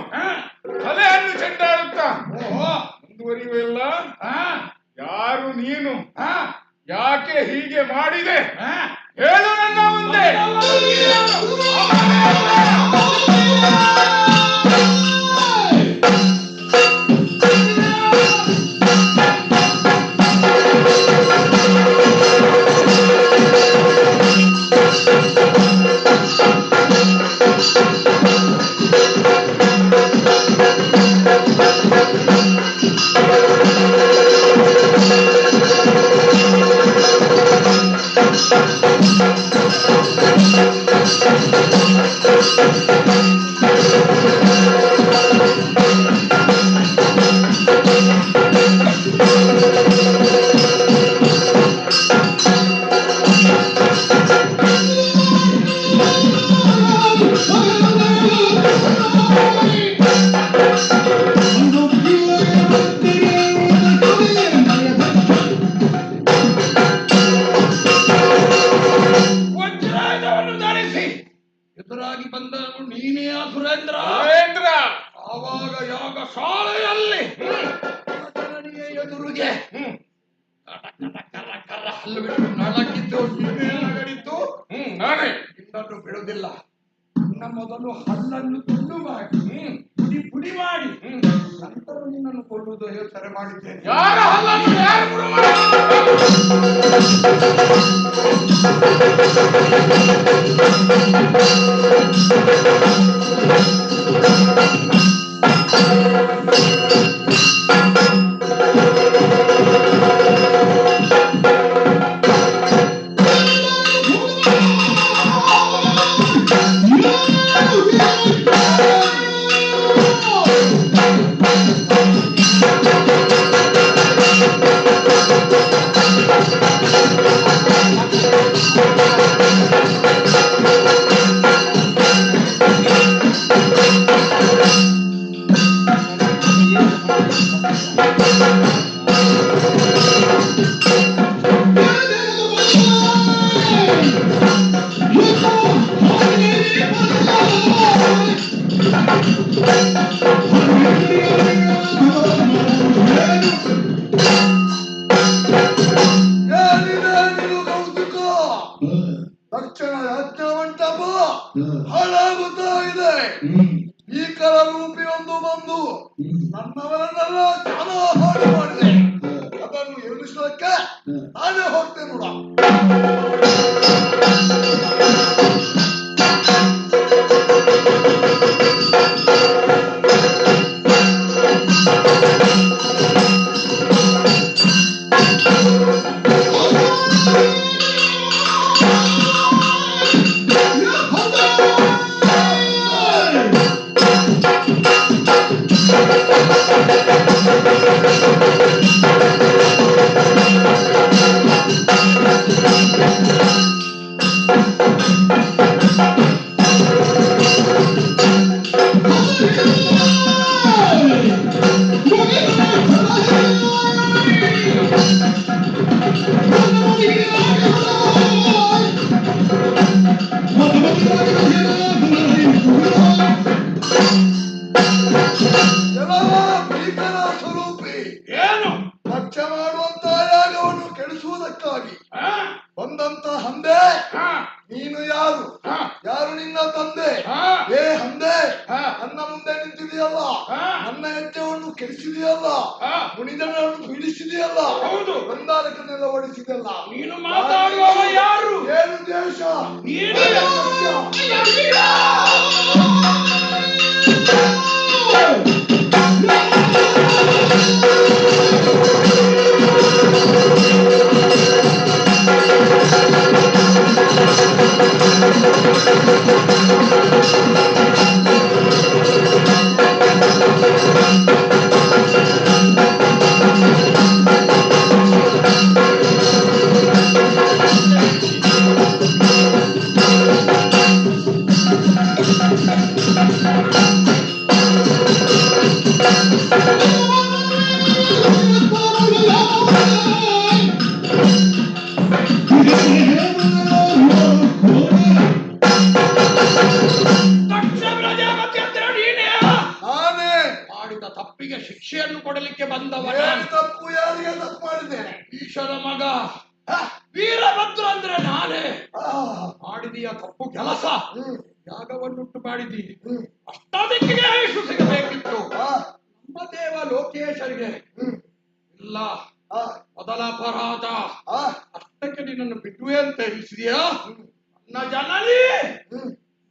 ತಲೆಯನ್ನು ಚೆಂಡಾಡುತ್ತಾ ಮುಂದುವರಿಯುವೆಲ್ಲ. ಯಾರು ನೀನು? ಯಾಕೆ ಹೀಗೆ ಮಾಡಿದೆ? ಹೇಳು ನನ್ನ ಮುಂದೆ.
ಎದುರಾಗಿ ಬಂದವನು ನೀನೇ ಸುರೇಂದ್ರ. ಆವಾಗ ಯಾಗ ಶಾಲೆಯಲ್ಲಿ ಎದುರಿಗೆ ಹಲ್ಲು ಬಿಟ್ಟು ನಳಕಿದ್ದು ನೀನೇ ನಗಡಿದ್ದು.
ನಾನೇ
ಇನ್ನೊಂದು ಬಿಡುವುದಿಲ್ಲ. ನಿನ್ನ ಮೊದಲು ಹಲ್ಲನ್ನು ತುಂಡು ಮಾಡಿ ಪುಡಿ ಪುಡಿ ಮಾಡಿ ನಂತರ ನಿನ್ನನ್ನು ಕೊಲ್ಲುವುದು ಯೋಚನೆ ಮಾಡಿದ್ದೇನೆ.
ಯಾರ ಹಲ್ಲನ್ನು ಯಾರು ಬಿಡು ಮಾಡಿ
ತಕ್ಷಣ ಯಜ್ಞಮಂಟಪ ಹಾಳಾಗುತ್ತಾ ಇದೆ. ಈ ಕಲಾರೂಪಿ ಒಂದು ಬಂದು ನನ್ನವರನ್ನೆಲ್ಲ ಜ್ಞಾನ ಹಾಳು ಮಾಡಿದೆ. ಅದನ್ನು ಎದುರಿಸೋದಕ್ಕೆ ನಾನೇ ಹೋಗ್ತೇನೆ ನೋಡ. ಏನು ಲಕ್ಷ್ಯ ಮಾಡುವಂತ ಯಾಗವನ್ನು ಕೆಡಿಸುವುದಕ್ಕಾಗಿ ಬಂದಂತ ಹಂದೆ. ನೀನು ಯಾರು? ಯಾರು ನಿನ್ನ ತಂದೆ? ಏ ಹಂದೆ, ನನ್ನ ಮುಂದೆ ನಿಂತಿದೆಯಲ್ಲ, ನನ್ನ ಯಜ್ಞವನ್ನು ಕೆಡಿಸಿದೆಯಲ್ಲ, ಮುನಿಜನನ್ನು ಪೀಡಿಸಿದೆಯಲ್ಲ, ಬಂದಾರಕನ್ನೆಲ್ಲ ಓಡಿಸಿದೆಯಲ್ಲ.
ನೀನು ಮಾತಾಡುವವ ಯಾರು?
ಏನು ದೇಶ?
ತಪ್ಪಿಗೆ ಶಿಕ್ಷೆಯನ್ನು ಕೊಡಲಿಕ್ಕೆ ಬಂದವ.
ತಪ್ಪು ಯಾರಿಗೆ ತಪ್ಪು ಮಾಡಿದ್ದೇನೆ?
ಈಶ್ವರ ಮಗ ವೀರಭದ್ರ ಅಂದ್ರೆ ನಾನೇ. ಮಾಡಿದೀಯ ತಪ್ಪು ಕೆಲಸ, ಯಾಗವನ್ನುಂಟು ಮಾಡಿದ್ದೀ. ಅಷ್ಟಾದಿಕ್ಕಿಗೆ ಯಶಸ್ಸು ಸಿಗಬೇಕಿತ್ತು. ನಮ್ಮ ದೇವ ಲೋಕೇಶರಿಗೆ ಇಲ್ಲ, ಮೊದಲ ಅಪರಾಧ. ಅಷ್ಟಕ್ಕೆ ನಿನ್ನನ್ನು ಬಿಡುವೆ ಅಂತ ಹೇಳಿಸಿದೆಯಾ? ನನ್ನ ಜನನಿ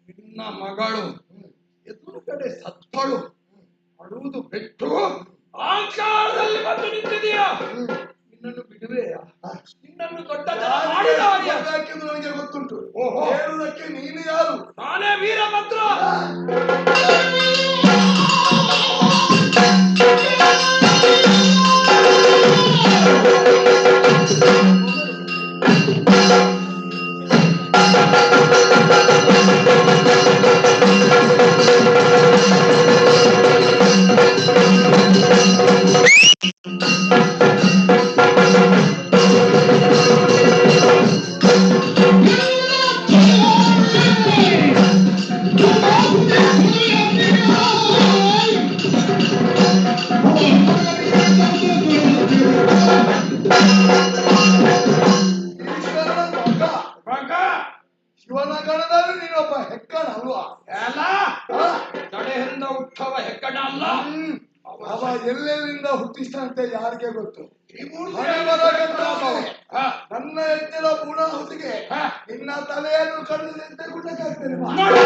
ನಿನ್ನ ಮಗಳು ಎದುರುಗಡೆ ಸತ್ತಳು, ಅಳುವುದು ಬಿಟ್ಟು ಆಂಕಾರದಲ್ಲಿ ಬಂದು ನಿಂತಿದೆಯಾ? ನಿನ್ನನ್ನು ಬಿಡುವೆಯಾ? ನಿನ್ನನ್ನು ದೊಡ್ಡ
ನನಗೆ ಗೊತ್ತುಂಟು. ಹೇಳುವುದಕ್ಕೆ ನೀನು ಯಾರು?
ನಾನೇ ವೀರಭದ್ರ. ಹುಟ್ಟವ ಹೆಗ್ಗಣ ಅಲ್ಲ.
ಅವ ಎಲ್ಲೆಲ್ಲಿಂದ ಹುಟ್ಟಿಸ್ತಂತೆ ಯಾರಿಗೆ ಗೊತ್ತು.
ಈ ಮೂರ್ತಿ
ಹಣೆ ಬರಕಂತ
ಹಾ.
ನನ್ನ ಎತ್ತಿನ ಪೂರ್ಣಾಹುತಿಗೆ ನಿನ್ನ ತಲೆಯನ್ನು ಕಡಿದಂತೆ ಗುಡ್ಡಕ್ಕಾಗ್ತೇನೆ.
ನೋಡು.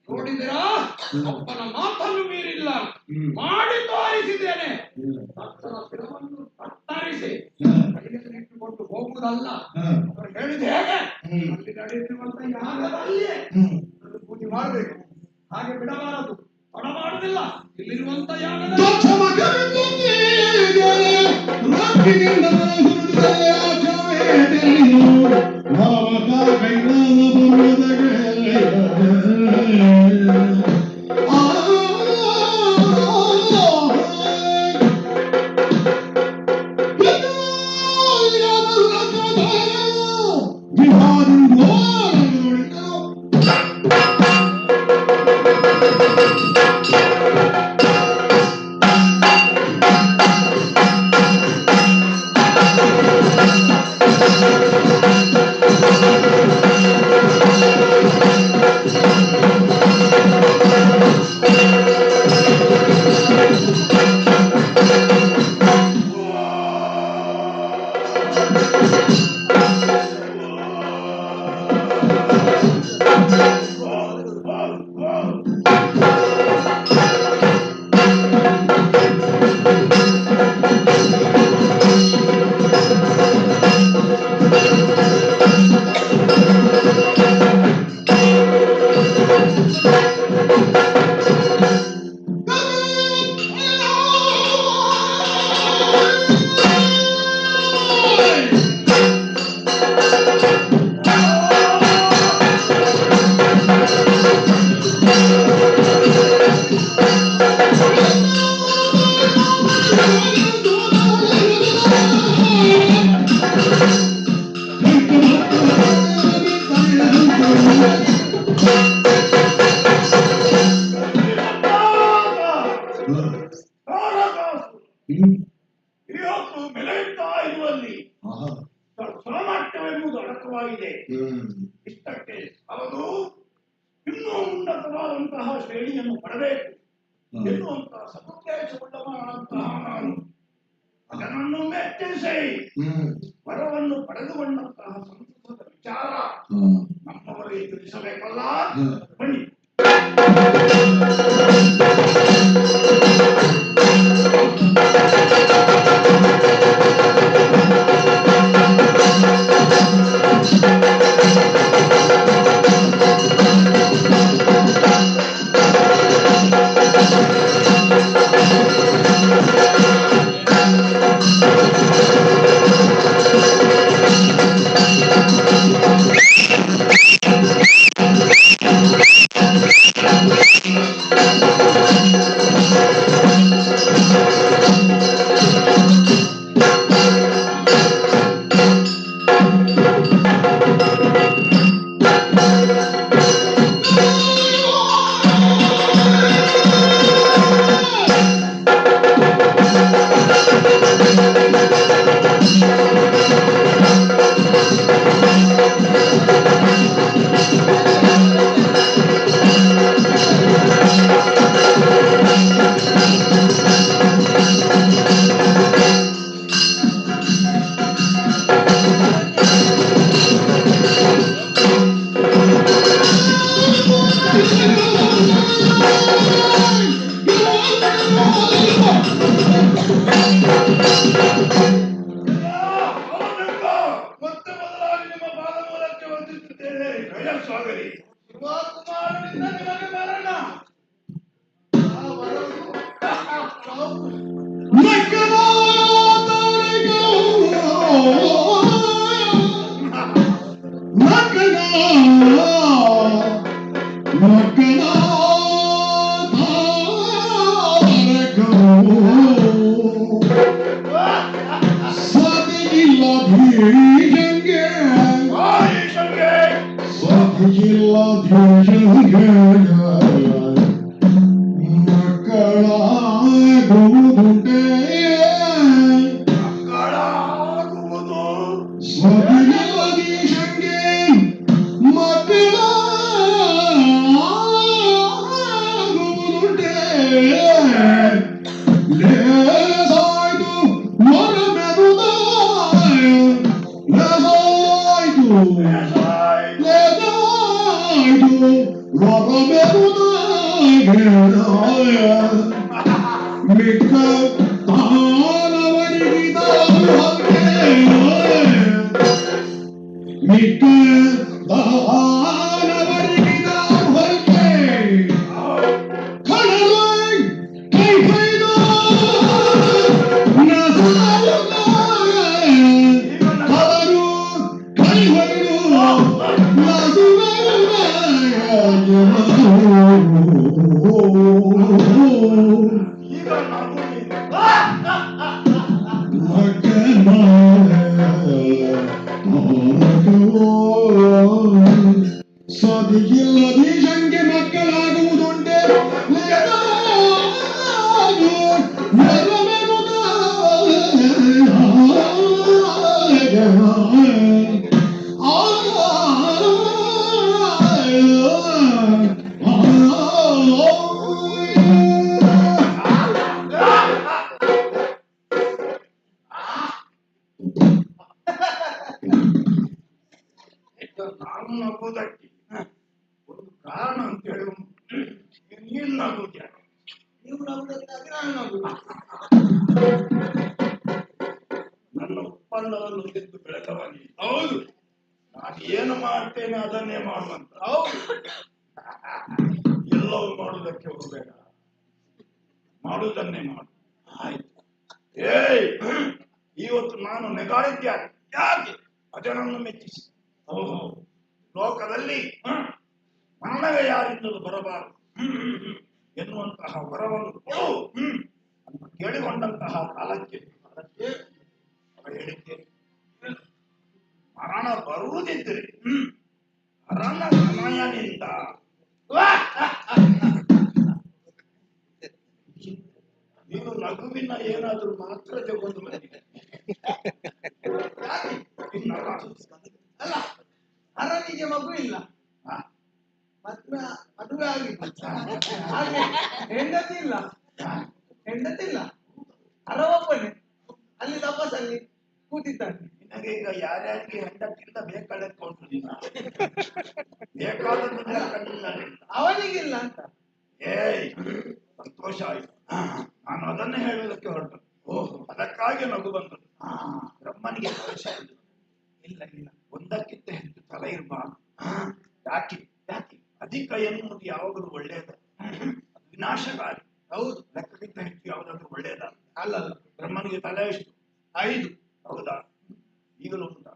ನೋಡಿದಿರಾ, ಒಬ್ಬನ ಮಾತನ್ನು ಮೀರಿಲ್ಲ, ಮಾಡಿ ತೋರಿಸಿದ್ದೇನೆ. ಭಕ್ತರ ಶಿರವನ್ನು ಕತ್ತರಿಸಿ ಕೈಯಲ್ಲಿ ಇಟ್ಟುಕೊಂಡು ಹೋಗುವುದಲ್ಲ. ಅವರು ಹೇಳಿದ ಹೇಗೆ ಅಲ್ಲಿ ನಡೆಯುತ್ತಿರುವಂತ ಯಾಗದಲ್ಲಿಯೇ ಪೂಜೆ ಮಾಡಬೇಕು. ಹಾಗೆ ಬಿಡಬಾರದು, ತಡ ಮಾಡುವುದಿಲ್ಲ. ಇಲ್ಲಿರುವಂತ ಯಾಗದಲ್ಲಿ
ಇವತ್ತು ಬೆಳೆಯುತ್ತಾ ಇರುವಲ್ಲಿ ಸಾಮರ್ಥ್ಯವೆಂಬುದು ಅಡಕವಾಗಿದೆ. ಇಷ್ಟಕ್ಕೆ ಅವನು ಇನ್ನೂ ಉನ್ನತವಾದಂತಹ ಶ್ರೇಣಿಯನ್ನು ಪಡಬೇಕು ಎನ್ನುವಂತಹ ಸದುದ್ದೇಶವುಳ್ಳವನಾದಂತಹ ನಾನು ಅದನ್ನು ಮೆಚ್ಚಿಸಿ ವರವನ್ನು ಪಡೆದುಕೊಂಡಂತಹ ಸಂತಸದ ವಿಚಾರ ನಮ್ಮವರಿಗೆ ತಿಳಿಸಬೇಕಲ್ಲ. ಬನ್ನಿ.
ಈಗ ನಾವು
ಸದಿಗಿಲ್ಲದಿ ಶಂಕೆ ಮಕ್ಕಳಾಗುವುದುಂಟೆ
ನಾನು ನಗುವುದಕ್ಕೆ ಒಂದು ಕಾರಣ ಅಂತ ಹೇಳಿ ನೀನು ನಗುವುದ ನೀವು ನಗುವುದಕ್ಕಾಗಿ ನಾನು ನಗುವುದು ನನ್ನ ಒಪ್ಪಂದವನ್ನು ತೆಗೆದು ಬೆಳೆದವನಿ ಹೌದು ನಾನು ಏನು ಮಾಡ್ತೇನೆ ಅದನ್ನೇ ಮಾಡುವಂತ ಹೌದು ಎಲ್ಲವೂ ಮಾಡುವುದಕ್ಕೆ ಹೋಗಬೇಡ ಮಾಡುವುದನ್ನೇ ಮಾಡು ಆಯ್ತು ಏಯ್ ಇವತ್ತು ನಾನು ನೆಗಾಡಿದ್ದೆ ಯಾಕೆ ಅದನ್ನು ಮೆಚ್ಚಿಸಿ ಓಹೋ ಲೋಕದಲ್ಲಿ ಮರಣವೇ ಯಾರಿಂದಲೂ ಬರಬಾರದು ಎನ್ನುವಂತಹ ವರವನ್ನು ಕೊಡು ಅಂತ ಕೇಳಿಕೊಂಡಂತಹ ಕಾಲಕ್ಕೆ ಹೇಳಿಕೆ ಮರಣ ಬರುವುದಿದ್ದರೆ ಮರಣ ಸಮಯನಿಂದ ನೀನು ನಗುವಿನ ಏನಾದರೂ ಮಾತ್ರ ತಗೊಂಡು ಬಂದಿದೆ ಅಲ್ಲ ಅರನಿಗೆ ಮಗು ಇಲ್ಲ ಮದುವೆ ಆಗಿಲ್ಲ ಹೆಂಡತಿ ಇಲ್ಲ ಅರವಪ್ಪನೇ ಅಲ್ಲಿ ತಪಸ್ಸಲ್ಲಿ ಕೂತಿದ್ದಾನೆ ನಿನಗೆ ಈಗ ಯಾರ್ಯಾರಿಗೆ ಹೆಂಡತಿಯಿಂದ ಬೇಕಾದಕ್ಕೊಂಡು ಬೇಕಾದದ್ದು ಅವನಿಗಿಲ್ಲ ಅಂತ ಏಯ್ ಸಂತೋಷ ಆಯ್ತು ನಾನು ಅದನ್ನೇ ಹೇಳುವುದಕ್ಕೆ ಹೊರಟು ಓಹೋ ಅದಕ್ಕಾಗಿ ನಗು ಬಂತು ಬ್ರಹ್ಮನಿಗೆ ದೋಷ ಇಲ್ಲ ಒಂದಕ್ಕಿಂತ ಹೆಚ್ಚು ತಲೆ ಇರಬಾರ್ದು ಯಾಕೆ ಅಧಿಕ ಎನ್ನುವುದು ಯಾವಾಗಲೂ ಒಳ್ಳೆಯದು ವಿನಾಶಕಾರಿ ಹೌದು ಲೆಕ್ಕಕ್ಕಿಂತ ಹೆಚ್ಚು ಯಾವುದಾದ್ರೂ ಒಳ್ಳೆಯದ ಅಲ್ಲ ಬ್ರಹ್ಮನಿಗೆ ತಲೆ ಎಷ್ಟು 5 ಹೌದಾ ಈಗಲೂ ಉಂಟಾ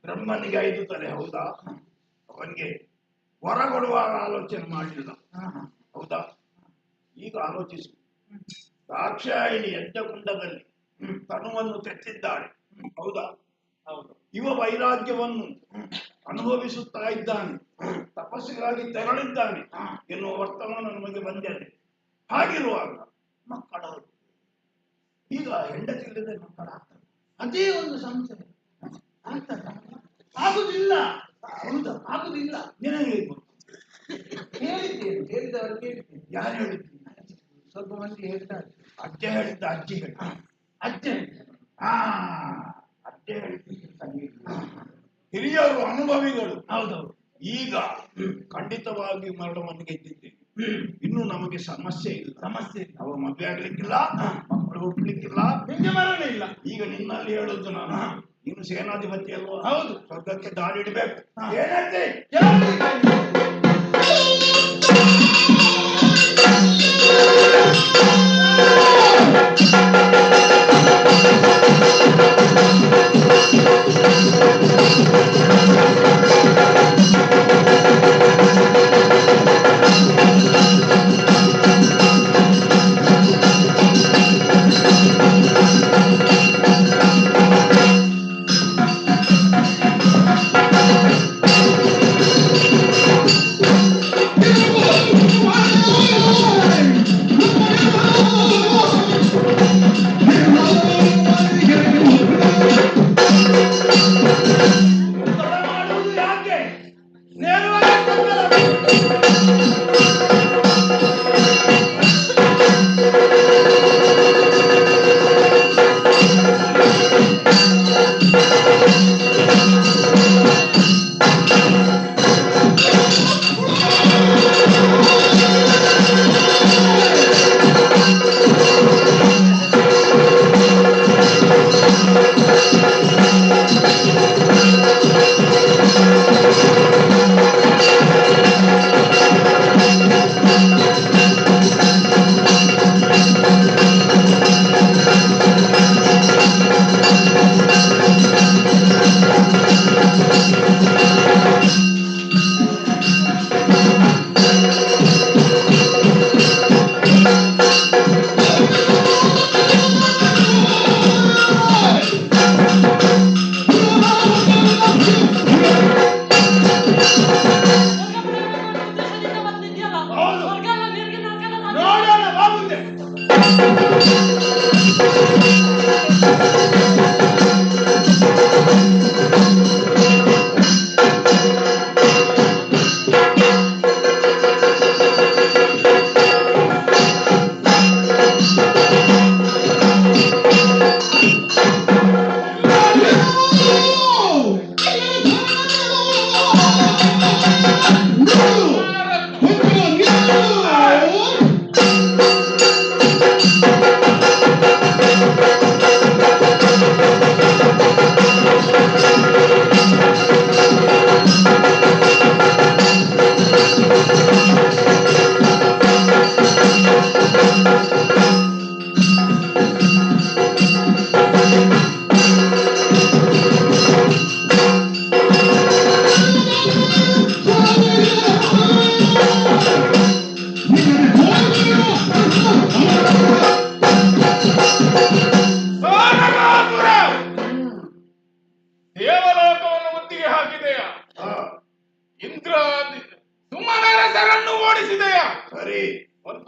ಬ್ರಹ್ಮನಿಗೆ 5 ತಲೆ ಹೌದಾ ಅವನಿಗೆ ವರ ಕೊಡುವಾಗ ಆಲೋಚನೆ ಮಾಡಲಿಲ್ಲ ಹೌದಾ ಈಗ ಆಲೋಚಿಸು ದಾಕ್ಷಾಯಿಣಿ ಯಜ್ಞಕುಂಡದಲ್ಲಿ ತನುವನ್ನು ತೆತ್ತಿದ್ದಾಳೆ ಹೌದಾ ಹೌದು ಇವ ವೈರಾಗ್ಯವನ್ನು ಅನುಭವಿಸುತ್ತಾ ಇದ್ದಾನೆ ತಪಸ್ಸಿಗಾಗಿ ತೆರಳಿದ್ದಾನೆ ಎನ್ನುವ ವರ್ತಮಾನ ನಮಗೆ ಬಂದಿದೆ ಹಾಗಿರುವಾಗ ಮಕ್ಕಳ ಈಗ ಹೆಂಡತಿ ಇಲ್ಲದೆ ಮಕ್ಕಳಾಗ್ತದೆ ಅದೇ ಒಂದು ಸಂಶಯ ಆಗುದಿಲ್ಲ ಹೌದಾ ಆಗುದಿಲ್ಲ ನಿನಗೆ ಹೇಳಿದ್ದೇನೆ ಹೇಳಿದವರು ಕೇಳಿದ್ದೇನೆ ಯಾರು ಹೇಳಿದ್ದೀನಿ ಸ್ವಲ್ಪ ಮಂದಿ ಹೇಳ್ತಾರೆ ಅಜ್ಜೆ ಹೇಳಿದ್ದ ಅಜ್ಜಿ ಹೇಳಿ ಅಜ್ಜೆ ಅಜ್ಜೆ ಹೇಳಿದ್ದೀನಿ ಹಿರಿಯರು ಅನುಭವಿಗಳು ಹೌದೌದು ಈಗ ಖಂಡಿತವಾಗಿ ಮರಣವನ್ನು ಗೆದ್ದಿದ್ದೇವೆ ಇನ್ನು ನಮಗೆ ಸಮಸ್ಯೆ ಇಲ್ಲ ಅವ ಮದುವೆ ಆಗ್ಲಿಕ್ಕಿಲ್ಲ ಮಕ್ಕಳು ಹುಟ್ಲಿಕ್ಕಿಲ್ಲ ನಿಮಗೆ ಮರಣ ಇಲ್ಲ ಈಗ ನಿನ್ನಲ್ಲಿ ಹೇಳುದು ನಾನು ನೀನು ಸೇನಾಧಿಪತಿ ಅಲ್ವಾ ಹೌದು ಸ್ವರ್ಗಕ್ಕೆ ದಾರಿ ಇಡಬೇಕು ಏನಂತೆ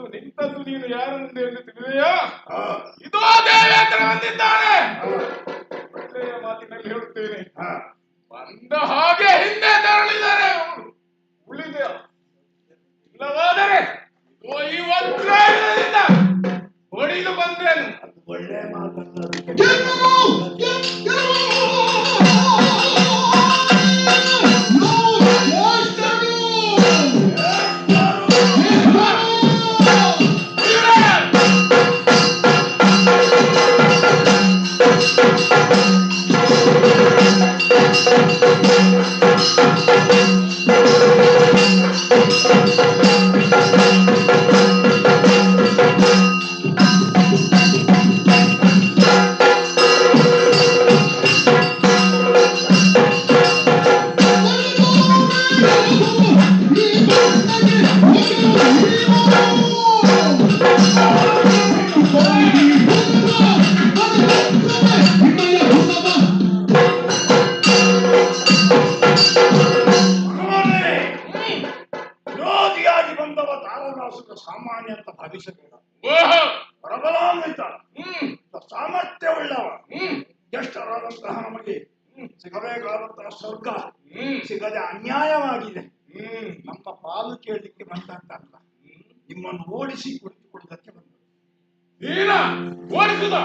ಮತ್ತು ನಿಂತದ್ದು ನೀನು ಯಾರ ಮುಂದೆ ಎಂದು ತಿಳಿದೆಯಾ?
ಆ,
ಇದೋ ದೇವೇಂದ್ರ ಬಂದಿದ್ದಾನೆ. ಒಳ್ಳೆಯ ಮಾತಿನಲ್ಲಿ ಹೇಳುತ್ತೇನೆ,
ಆ,
ಬಂದ ಹಾಗೆ ಹಿಂದೆ ತೆರಳಿದರೆ ಉಳಿದ, ಇಲ್ಲವಾದರೆ ಇದೋ ಈ ವಜ್ರಾಯುಧದಿಂದ ಹೊಡೆದು ಬಂದ್ರೇನು?
ಅದು ಒಳ್ಳೆ ಮಾತಲ್ಲ. ವಿರೋಧಿಯಾಗಿ ಬಂದವ ತಾರದಾಸುರ ಸಾಮಾನ್ಯ ಅಂತ ಭಾವಿಸಬೇಡ.
ಓಹೋ,
ಪ್ರಬಲಾನ್ವಿತ ಸಾಮರ್ಥ್ಯವುಳ್ಳವ. ಎಷ್ಟರಾದಂತಹ ನಮಗೆ ಸಿಗಬೇಕಾದಂತಹ ಸ್ವರ್ಗ ಸಿಗದೆ ಅನ್ಯಾಯವಾಗಿದೆ. ನಮ್ಮ ಪಾಲು ಕೇಳಲಿಕ್ಕೆ ಬಂದಂತಲ್ಲ, ನಿಮ್ಮನ್ನು ಓಡಿಸಿ ಕುಳಿತುಕೊಳ್ಳುವುದಕ್ಕೆ ಬಂದ.
ನೀನ ಓಡಿಸುದ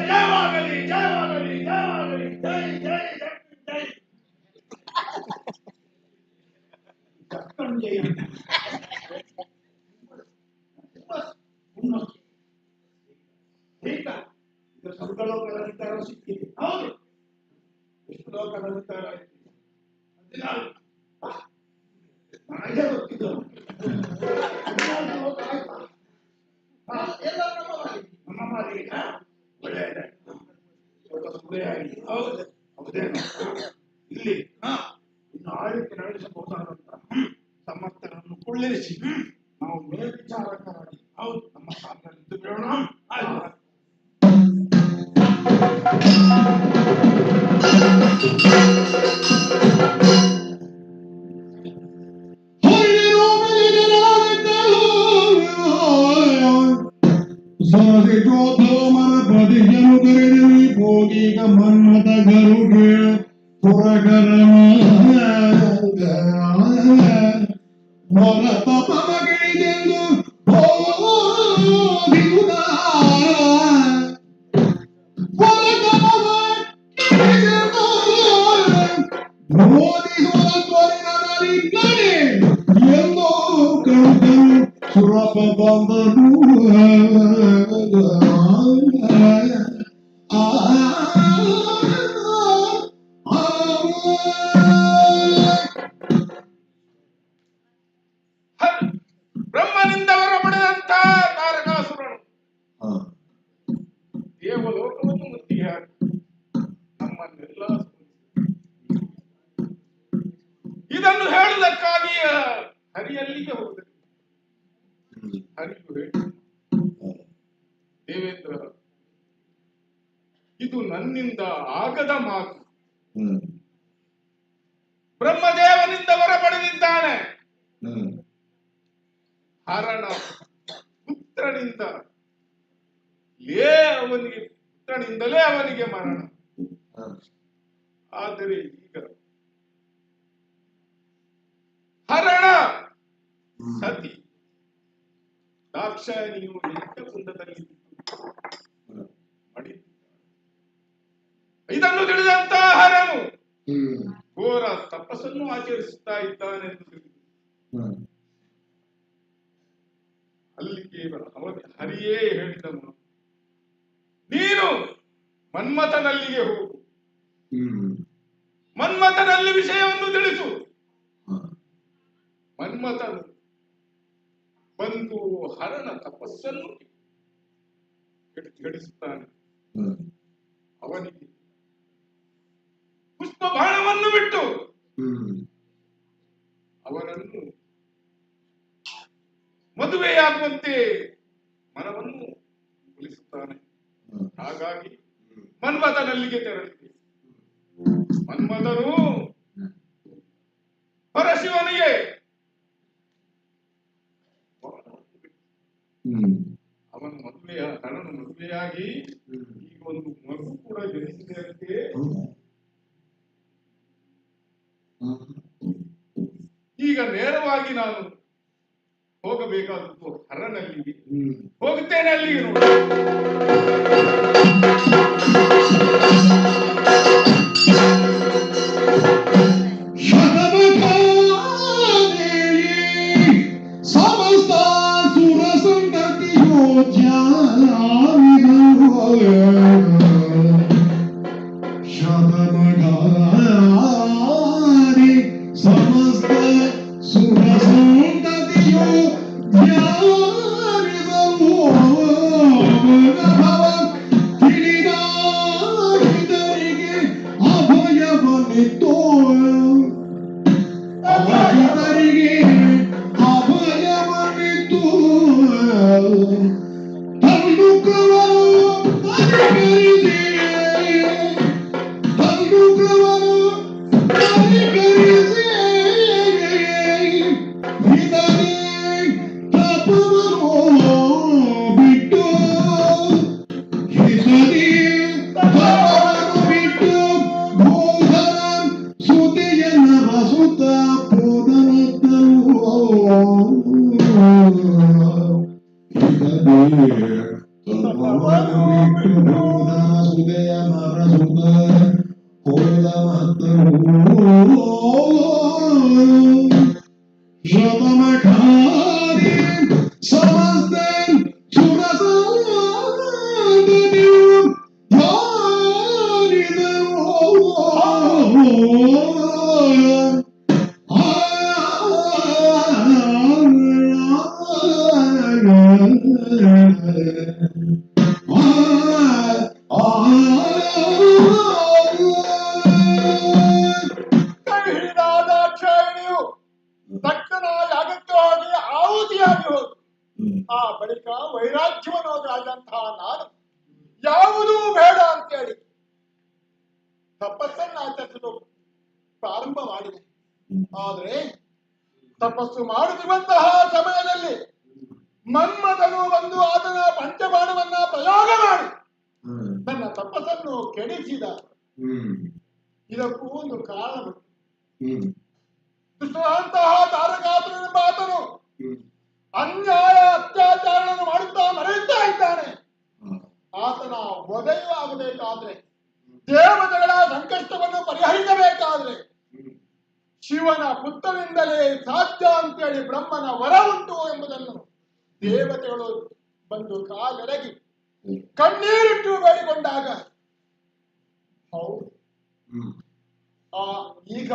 ಜಯವಾಗಲಿ, ಜಯವಾಗಲಿ, ಜಯವಾಗಲಿ, ಜೈ ಜೈ ಜೈ ಜೈ. ಕರ್ಕೊಂಡು ಜಯ. ಈಗ ಸ್ವರ್ಗಲೋಕದ ಸಿಕ್ಕಿದೆ. ಹೌದು, ಎಷ್ಟು ಲೋಕದ ಅಧಿಕಾರ ಆಯ್ತು? 14. ನನಗೆ ಗೊತ್ತಿದ್ದು 14 ಲೋಕ ಆಯ್ತಾ? ಎಲ್ಲ ನಮ್ಮ ಮಾತಿಗೆ ಒಳ್ಳೆಯದಾಯ್ತು. ಸ್ವಲ್ಪ ಸುಳ್ಳೆಯಾಗಿ. ಹೌದು, ಹೌದೇನು? ಇಲ್ಲಿ ಇನ್ನು ಆಳ್ವಿಕೆ ನಡೆಸಬಹುದಾದಂತ ಸಮರ್ಥರನ್ನು ಕುಳ್ಳಿರಿಸಿ ನಾವು ಮೇಲ್ವಿಚಾರಕರಾಗಿ ಹೌದು ನಮ್ಮ ಸ್ಥಾನದಲ್ಲಿದ್ದು ಬಿಡೋಣ.
ಸರದಿಗೋಧಮನ ಪ್ರತಿಜನು ಕರೆದವಿ ಭೋಗಿಗ ಮನ್ಮತ ಗರುಗೆ ಪುರಗರಮ ಮೊರತ ಪಮಗಿಳಿದೆಂದು ಬೋಧಿಯುದ ಬೋಧಿಸುವ ತ್ವರಿನಲ್ಲಿ ನಡೆ ಎಂದು ಕರುತನು ಸುರಪ ಬಂದನು.
ಬ್ರಹ್ಮನಿಂದ ಹೊರಪಡೆದಂತ ತಾರಕಾಸುರನು ದೇವಲೋಕವನ್ನು ಮುತ್ತಿಗೆ ಹಾಕಿ ನಮ್ಮನ್ನೆಲ್ಲ ಇದನ್ನು ಹೇಳುವುದಕ್ಕಾಗಿ ಹರಿಯಲ್ಲಿಗೆ ಹೋದರೆ ಹರಿಯು ಹೇಳಿ, ದೇವೇಂದ್ರ, ಇದು ನನ್ನಿಂದ ಆಗದ ಮಾತು. ಬ್ರಹ್ಮದೇವನಿಂದ ಹೊರಪಡೆದಿದ್ದಾನೆ. ಹರಣ ಪುತ್ರನಿಂದಲೇ ಅವನಿಗೆ ಮರಣ. ಆದರೆ ಈಗ ಹರಣ ಸತಿ ದಾಕ್ಷಾಯಣಿಯು ಯಜ್ಞಕುಂಡದಲ್ಲಿ ಮಾಡಿದ್ದಾನೆ. ಇದನ್ನು ತಿಳಿದಂತ ಹರನು ಘೋರ ತಪ ತಪಸ್ಸನ್ನು ಆಚರಿಸುತ್ತಾ ಇದ್ದಾನೆ ಎಂದು ತಿಳಿದು ಅಲ್ಲಿ ಕೇವಲ ಹರಿಯೇ ಹೇಳಿದನು, ನೀನು ಮನ್ಮಥನಲ್ಲಿಗೆ ಹೋಗು, ಮನ್ಮಥನಲ್ಲಿ ವಿಷಯವನ್ನು ತಿಳಿಸು. ಮನ್ಮಥನು ಬಂದು ಹರನ ತಪಸ್ಸನ್ನು ಕೆಡಿಸುತ್ತಾನೆ. ಅವನಿಗೆ ಪುಷ್ಪ ಬಾಣವನ್ನು ಬಿಟ್ಟು ಅವನನ್ನು ಮದುವೆಯಾಗುವಂತೆ ಮನವನ್ನು ಒಲಿಸುತ್ತಾನೆ. ಹಾಗಾಗಿ ಮನ್ಮಥನಲ್ಲಿಗೆ ತೆರಳಿದೆ. ಮನ್ಮಥನು ಪರಶಿವನಿಗೆ ಅವನು ಹರನು ಮದುವೆಯಾಗಿ ಈಗ ಒಂದು ಮಗು ಕೂಡ ಜನಿಸಿದೆ ಅಂತೆ. ಈಗ ನೇರವಾಗಿ ನಾನು ಹೋಗಬೇಕಾದದ್ದು ಹರನಲ್ಲಿ. ಹೋಗುತ್ತೇನೆ ಅಲ್ಲಿಗೆ.
ಸಮಸ್ತ ಸುರ ಸಂಗತಿಯೋ ಶತಮಗಾರಿ ಸಮಸ್ತ ಸುರ ಸಂಗತಿಯೋ ತಿಳಿದಾರಿದರಿಗೆ ಅಭಯವನಿತ್ತೋ ಅವರಿಗೆ ಅಭಯವನಿತ್ತು. ತಂಡುಕವರು ಪರಿಕರಿಸಿ ತಂಡುಕವರು ಪರಿಕರಿಸಿ ಇದನೇ ತಪವನ್ನು ಬಿಟ್ಟು ಇದನೇ ತಪವನ್ನು ಬಿಟ್ಟು ಭೂಧರ ಸುತೆಯನ್ನ ರಸುತ್ತ ಪೋದನತ್ತರು ಇದನೇ ತಪವನ್ನು ಬಿಟ್ಟು ಭೂಧರ ಸುತೆಯನ್ನ ರಸುತ್ತ ಪೋದನತ್ತರು ಶತಮಖಾರಿ ಸಮಸ್ತ ಸುರಸಂಗತಿಯು
ಹಿಡಿದಾದಾಕ್ಷಾಯಣಿಯು ತಕ್ಷಣ ಯಾಗಕ್ಕೆ ಹೋಗಿ ಆಹುತಿಯಾಗಿ ಹೋಗಿ ಆ ಬಳಿಕ ವೈರಾಗ್ಯವನ್ನು ಆದಂತಹ ನಾನು ಯಾವುದೂ ಬೇಡ ಅಂತೇಳಿ ತಪಸ್ಸನ್ನು ಆಚರಿಸಲು ಪ್ರಾರಂಭ ಮಾಡಿದೆ. ಆದರೆ ತಪಸ್ಸು ಮಾಡುತ್ತಿರುವಂತಹ ಸಮಯದಲ್ಲಿ ಮನ್ಮಥನು ಬಂದು ಆತನ ಪಂಚಬಾಣವನ್ನ ಪ್ರಯೋಗ ಮಾಡಿ ನನ್ನ ತಪಸ್ಸನ್ನು ಕೆಡಿಸಿದ. ಇದಕ್ಕೂ ಒಂದು ಕಾರಣ. ದುಷ್ಟರಂತಹ ತಾರಕಾಸುರನೆಂಬ ಆತನು ಅನ್ಯಾಯ ಅತ್ಯಾಚಾರಗಳನ್ನು ಮಾಡುತ್ತಾ ಮರೆಯುತ್ತಾ ಇದ್ದಾನೆ. ಆತನ ವಧೆಯೂ ಆಗಬೇಕಾದ್ರೆ, ದೇವತೆಗಳ ಸಂಕಷ್ಟವನ್ನು ಪರಿಹರಿಸಬೇಕಾದ್ರೆ ಶಿವನ ಪುತ್ರನಿಂದಲೇ ಸಾಧ್ಯ ಅಂತೇಳಿ ಬ್ರಹ್ಮನ ವರ ಉಂಟು ಎಂಬುದನ್ನು ದೇವತೆಗಳು ಬಂದು ಕಾಲೆರಗಿ ಕಣ್ಣೀರಿಟ್ಟು ಬೇಡಿಕೊಂಡಾಗ ಹೌದು ಈಗ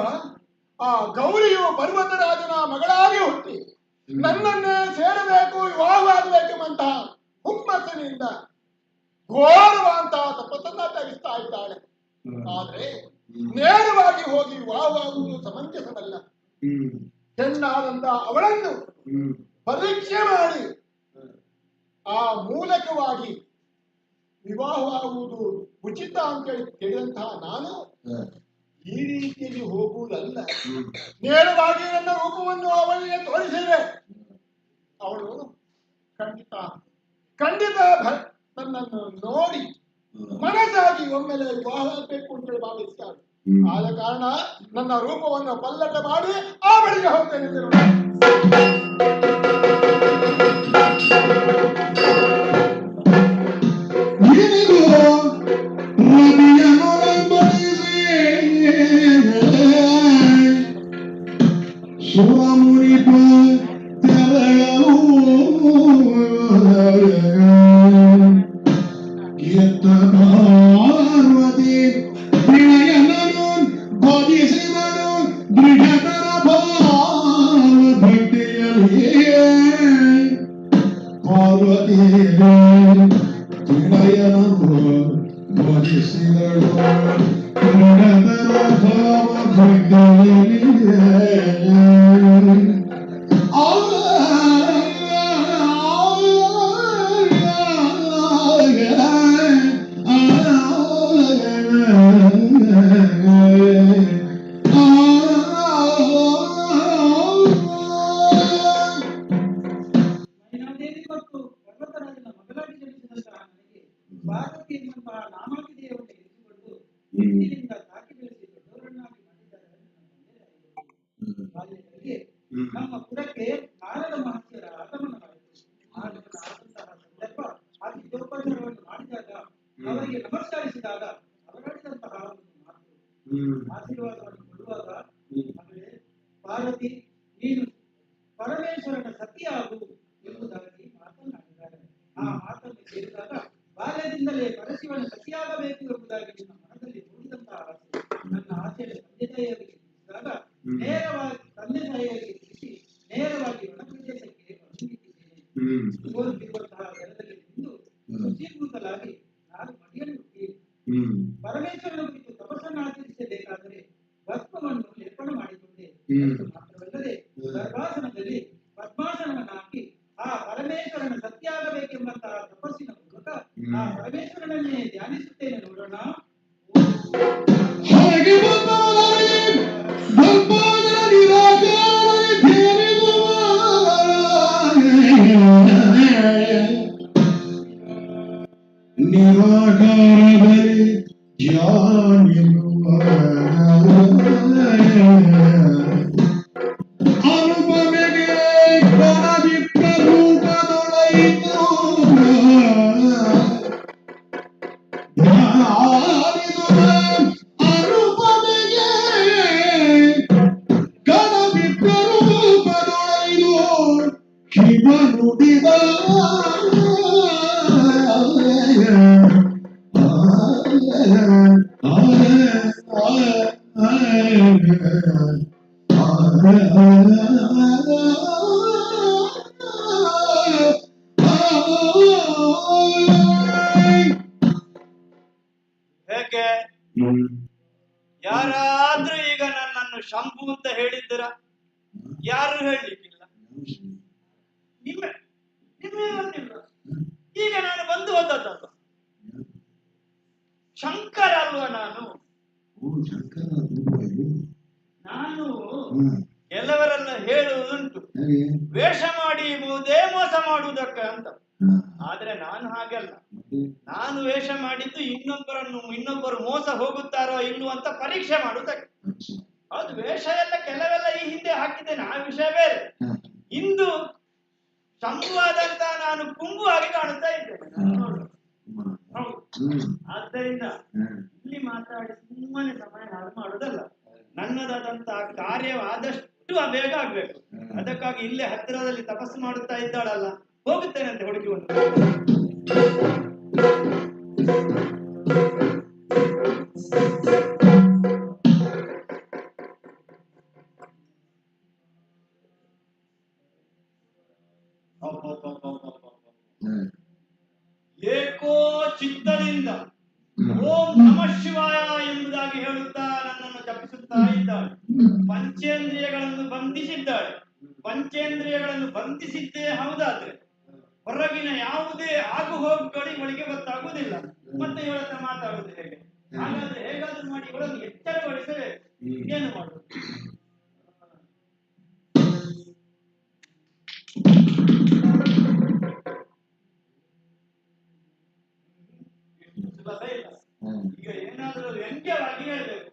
ಆ ಗೌರಿಯು ಪರ್ವತರಾಜನ ಮಗಳಾಗಿ ಹುಟ್ಟಿ ನನ್ನನ್ನೇ ಸೇರಬೇಕು, ವಿವಾಹವಾಗಬೇಕೆಂಬಂತಹ ಹುಮ್ಮಸ್ಸಿನಿಂದ ಘೋರವಂತಹ ತಪಸ್ಸನ್ನ ತ್ಯಜಿಸ್ತಾ ಇದ್ದಾಳೆ. ಆದ್ರೆ ನೇರವಾಗಿ ಹೋಗಿ ವಿವಾಹವಾಗುವುದು ಸಮಂಜಸವಲ್ಲ. ಹೆಣ್ಣಾದಂತ ಅವಳನ್ನು ಪರೀಕ್ಷೆ ಮಾಡಿ ಆ ಮೂಲಕವಾಗಿ ವಿವಾಹವಾಗುವುದು ಉಚಿತ ಅಂತೇಳಿ ತಿಳಿದಂತಹ ನಾನು ಈ ರೀತಿಯಲ್ಲಿ ಹೋಗುವುದಲ್ಲ, ನೇರವಾಗಿ ನನ್ನ ರೂಪವನ್ನು ಅವಳಿಗೆ ತೋರಿಸಿದೆ. ಅವಳು ಖಂಡಿತ ಖಂಡಿತ ನನ್ನನ್ನು ನೋಡಿ ಮನಸ್ಸಾಗಿ ಒಮ್ಮೆಲೆ ವಿವಾಹ ಆಗಬೇಕು ಅಂತೇಳಿ ಭಾವಿಸ್ತಾಳೆ. ಆದ ಕಾರಣ ನನ್ನ ರೂಪವನ್ನು ಪಲ್ಲಟ ಮಾಡಿ ಆ ಬಳಿಗೆ ಹೋಗ್ತೇನೆ.
ಸುರಮುನಿಪ ತೆರಳಲು ಎತ್ತ ಪಾರ್ವತಿ ವಿನಯನನು ಭಜಿಸಿದನು ದೃಢತರ ಭಾವ ಭಕ್ತಿಯಲ್ಲಿಯೇ ಪಾರ್ವತಿ ವಿನಯನನು ಭಜಿಸಿದಳು ದೃಢತರ ಭಾವ ಭಕ್ತಿಯಲ್ಲಿಯೇ
ಮೈನಾದೇವಿ ಮತ್ತು ಪರ್ವತರಾಜನ ಮಗಳಾಗಿ ಜನಿಸಿದಂತಹ ನನಗೆ ಪಾರ್ವತಿ ಎಂಬಂತಹ ನಾಮಾಭಿಧೇಯವನ್ನು ಇರಿಸಿಕೊಂಡು ಹೆಣ್ಣಿನಿಂದ ಸಾಕಿ ಬೆಳೆಸಿ ದೊಡ್ಡವರನ್ನಾಗಿ ಮಾಡಿದ್ದಾರೆ ಬಾಲ್ಯದಲ್ಲಿ ನಮ್ಮ ಪುರಕ್ಕೆ ನಾರದ ಮಹರ್ಷಿಯರ ಆಗಮನವಾಯಿತು. ಆಗಮನ ಆದಂತಹ ಸಂದರ್ಭ ಅತಿ ಜೋಪಾನವನ್ನು ಮಾಡಿದಾಗ ಅವರಿಗೆ ನಮಸ್ಕರಿಸಿದಾಗ ಅವರಾಡಿದಂತಹ ಒಂದು ಮಾತು ಆಶೀರ್ವಾದವನ್ನು ಕೊಡುವಾಗ ಮಗಳೇ ಪಾರ್ವತಿ ನೀನು ಪರಮೇಶ್ವರನ ಸತಿಯಾಗು ಎಂಬುದಾಗಿ ಮಾತನಾಡಿದ್ದಾರೆ. ಆ ಮಾತನ್ನು ಕೇಳಿದಾಗ ಬಾಲ್ಯದಿಂದಲೇ ಪರಶಿವನ ಸತಿಯಾಗಬೇಕು ಎಂಬುದಾಗಿ ನನ್ನ ಮನದಲ್ಲಿ ಮೂಡಿದಂತಹ ಆಸೆ ನನ್ನ ಆಸೆಯನ್ನು ತಂದೆ ತಾಯಿಯವರಿಗೆ ತಿಳಿಸಿದಾಗ ನೇರವಾಗಿ ತಂದೆ ತಾಯಿಯವರಿಗೆ ತಿಳಿಸಿ ನೇರವಾಗಿ ವನಪ್ರದೇಶಕ್ಕೆ ಬಂದಿದ್ದೇನೆ. ಓದುತ್ತಿರುವಂತಹ ಜನರಲ್ಲಿ ನಿಂತು ಶುಚೀಕೃತಲಾಗಿ ನಾನು ಮಡಿಯನ್ನು ಹುಟ್ಟಿ ಪರಮೇಶ್ವರನ ಕುರಿತು ತಪಸ್ಸನ್ನು ಆಚರಿಸಬೇಕಾದರೆ ಭಸ್ಮವನ್ನು ಲೇಪನ ಮಾಡಿಕೊಂಡೆ. ಮಾತ್ರವಲ್ಲದೆ ಗರ್ಭಾಸನದಲ್ಲಿ ಪದ್ಮಾಸನವನ್ನು ಹಾಕಿ ಆ ಪರಮೇಶ್ವರನ ಸತ್ಯಾಗಬೇಕೆಂಬಂತಹ ತಪಸ್ಸಿನ ಮೂಲಕ ಆ ಪರಮೇಶ್ವರನನ್ನೇ ಧ್ಯಾನಿಸುತ್ತೇನೆ. ನೋಡೋಣ.
ಹಾಗೆ ಬಂದವರಲ್ಲಿ ಬರ್ಬಾದರ ನಿರಾಕಾರದಲ್ಲಿ ಧ್ಯಾನಿಸುವ ನಿರಾಕಾರದಲ್ಲಿ ಧ್ಯಾನಿಸುವ ಅನುಪಮೆಗೆ ಗಣವಿಪ್ರ ರೂಪದೊಳಗಿದ್ದು ಧ್ಯಾನಿಸುವ ಅನುಪಮೆಗೆ ಗಣವಿಪ್ರ ರೂಪದೊಳಗಿದು ಶಿವ ನುಡಿದ
ಹೇಗೆ ಯಾರಾದ್ರೂ ಈಗ ನನ್ನನ್ನು ಶಂಭು ಅಂತ ಹೇಳಿದ್ದೀರ? ಯಾರು ಹೇಳಲಿಕ್ಕಿಲ್ಲ. ನಿಮ್ಮೇ ಗೊತ್ತಿಲ್ಲ. ಈಗ ನಾನು ಬಂದು ಹೋದದ್ದಲ್ಲ, ಶಂಕರ ಅಲ್ವಾ ನಾನು. ನಾನು ಕೆಲವರೆಲ್ಲ ಹೇಳುವುದುಂಟು ವೇಷ ಮಾಡಿ ಇರುವುದೇ ಮೋಸ ಮಾಡುವುದಕ್ಕೆ ಅಂತ. ಆದ್ರೆ ನಾನು ಹಾಗಲ್ಲ. ನಾನು ವೇಷ ಮಾಡಿದ್ದು ಇನ್ನೊಬ್ಬರು ಮೋಸ ಹೋಗುತ್ತಾರೋ ಇಲ್ಲೋ ಅಂತ ಪರೀಕ್ಷೆ ಮಾಡುವುದಕ್ಕೆ. ಹೌದು, ವೇಷ ಎಲ್ಲ ಕೆಲವೆಲ್ಲ ಈ ಹಿಂದೆ ಹಾಕಿದ್ದೇನೆ, ಆ ವಿಷಯ ಬೇರೆ. ಇಂದು ಶಂಭುವಾದಂತ ನಾನು ಕುಂಭು ಆಗಿ ಕಾಣುತ್ತಾ ಇದ್ದೇನೆ. ಹೌದು, ಆದ್ದರಿಂದ ಇಲ್ಲಿ ಮಾತಾಡಿ ಸುಮ್ಮನೆ ಸಮಯ ಹಾಳು ಮಾಡುವುದಲ್ಲ. ನನ್ನದಾದಂತಹ ಕಾರ್ಯವಾದಷ್ಟು ಬೇಗ ಆಗ್ಬೇಕು. ಅದಕ್ಕಾಗಿ ಇಲ್ಲೇ ಹತ್ತಿರದಲ್ಲಿ ತಪಸ್ಸು ಮಾಡುತ್ತಾ ಇದ್ದಾಳಲ್ಲ, ಹೋಗುತ್ತೇನೆ ಅಂತ ಹುಡುಗಿ ಒಂದು ಏಕೋ ಚಿತ್ತದಿಂದ ಓಂ ನಮಃ ಶಿವಾಯ ಎಂಬುದಾಗಿ ಹೇಳುತ್ತಾ ನನ್ನನ್ನು ಜಪಿಸುತ್ತಾ ಇದ್ದಾಳೆ. ಪಂಚೇಂದ್ರಿಯಗಳನ್ನು ಬಂಧಿಸಿದ್ದಾಳೆ. ಪಂಚೇಂದ್ರಿಯಗಳನ್ನು ಬಂಧಿಸಿದ್ದೇ ಹೌದಾದ್ರೆ ಹೊರಗಿನ ಯಾವುದೇ ಆಗು ಹೋಗುಗಳು ಇವಳಿಗೆ ಗೊತ್ತಾಗುವುದಿಲ್ಲ. ಮತ್ತೆ ಇವಳ ಹತ್ರ ಮಾತಾಡುವುದು ಹೇಗೆ? ಹಾಗಾದ್ರೆ ಹೇಗಾದ್ರೂ ಮಾಡಿ ಇವಳನ್ನು ಎಚ್ಚರಗೊಳಿಸಬೇಕು. ಏನು ಮಾಡುದು? ಸುಲಭ ಇಲ್ಲ. ಈಗ ಏನಾದರೂ ವ್ಯಂಗ್ಯವಾಗಿ ಹೇಳ್ಬೇಕು.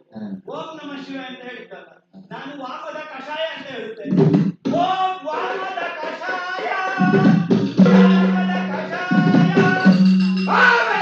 ಓಂ ನಮಃ ಶಿವಾಯ ಅಂತ ಹೇಳಿದ್ದಲ್ಲ, ನಾನು ವಾಮದ ಕಷಾಯ ಅಂತ ಹೇಳುತ್ತೇನೆ. ಓಂ ವಾಮದ ಕಷಾಯ, ವಾಮದ ಕಷಾಯ, ವಾಮದ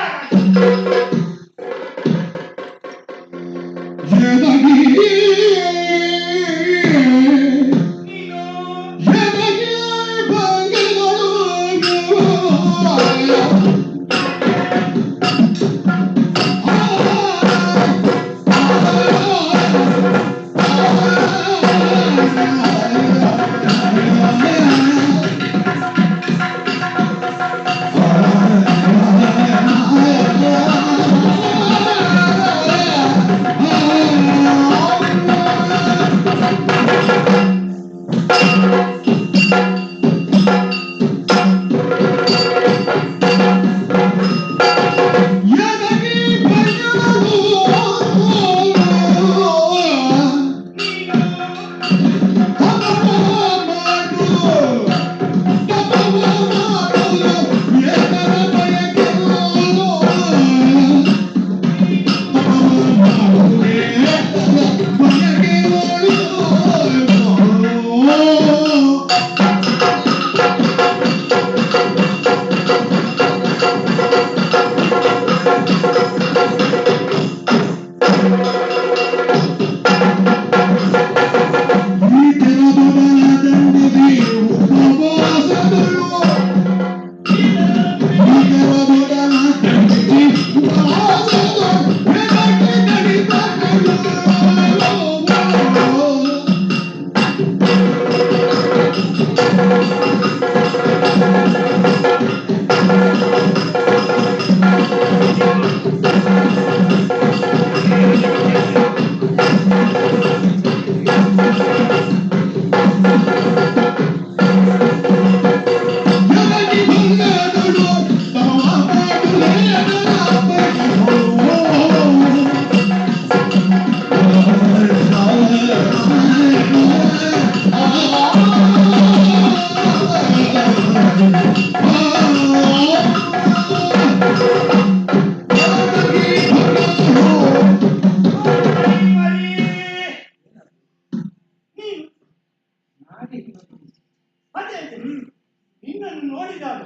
ನಿನ್ನನ್ನು ನೋಡಿದಾಗ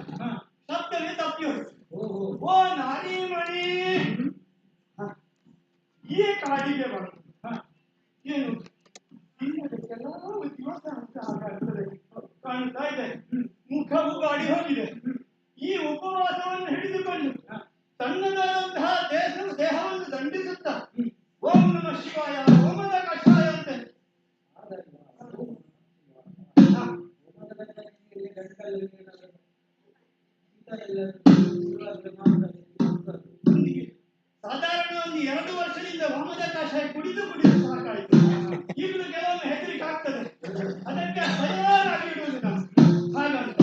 ಶಬ್ದವೇ ತಪ್ಪಿ ಹೋಯ್ತು. ಓ ನಾರಿ ಮಣಿ ಈ ಕಾಡಿಗೆ ಬಂತು. ಏನು ಕೆಲವು ದಿವಸ ಅಂತ ಹಾಗಾಗ್ತದೆ ಕಾಣ್ತಾ ಇದೆ. ಮುಖವು ಗಾಡಿ ಹೋಗಿದೆ. ಈ ಉಪವಾಸವನ್ನು ಹಿಡಿದುಕೊಂಡು ತನ್ನದಾದಂತಹ ದೇಹವನ್ನು ದಂಡಿಸುತ್ತ ಓಂ ನಮಃ ಶಿವಾಯ ಓಮದ ಕಷಾಯ ಅಂತೆ ಸಾಧಾರಣ ಒಂದು 2 ವರ್ಷದಿಂದ ವಾಮದ ಕಷಾಯ ಕುಡಿದು ಸಾಕಾಯಿತು. ಈಗಲೂ ಕೆಲವೊಮ್ಮೆ ಹೆದರಿಕೆ ಆಗ್ತದೆ. ಅದಕ್ಕೆ ತಯಾರಾಗಿಡುವುದು ನಾವು. ಹಾಗಂತ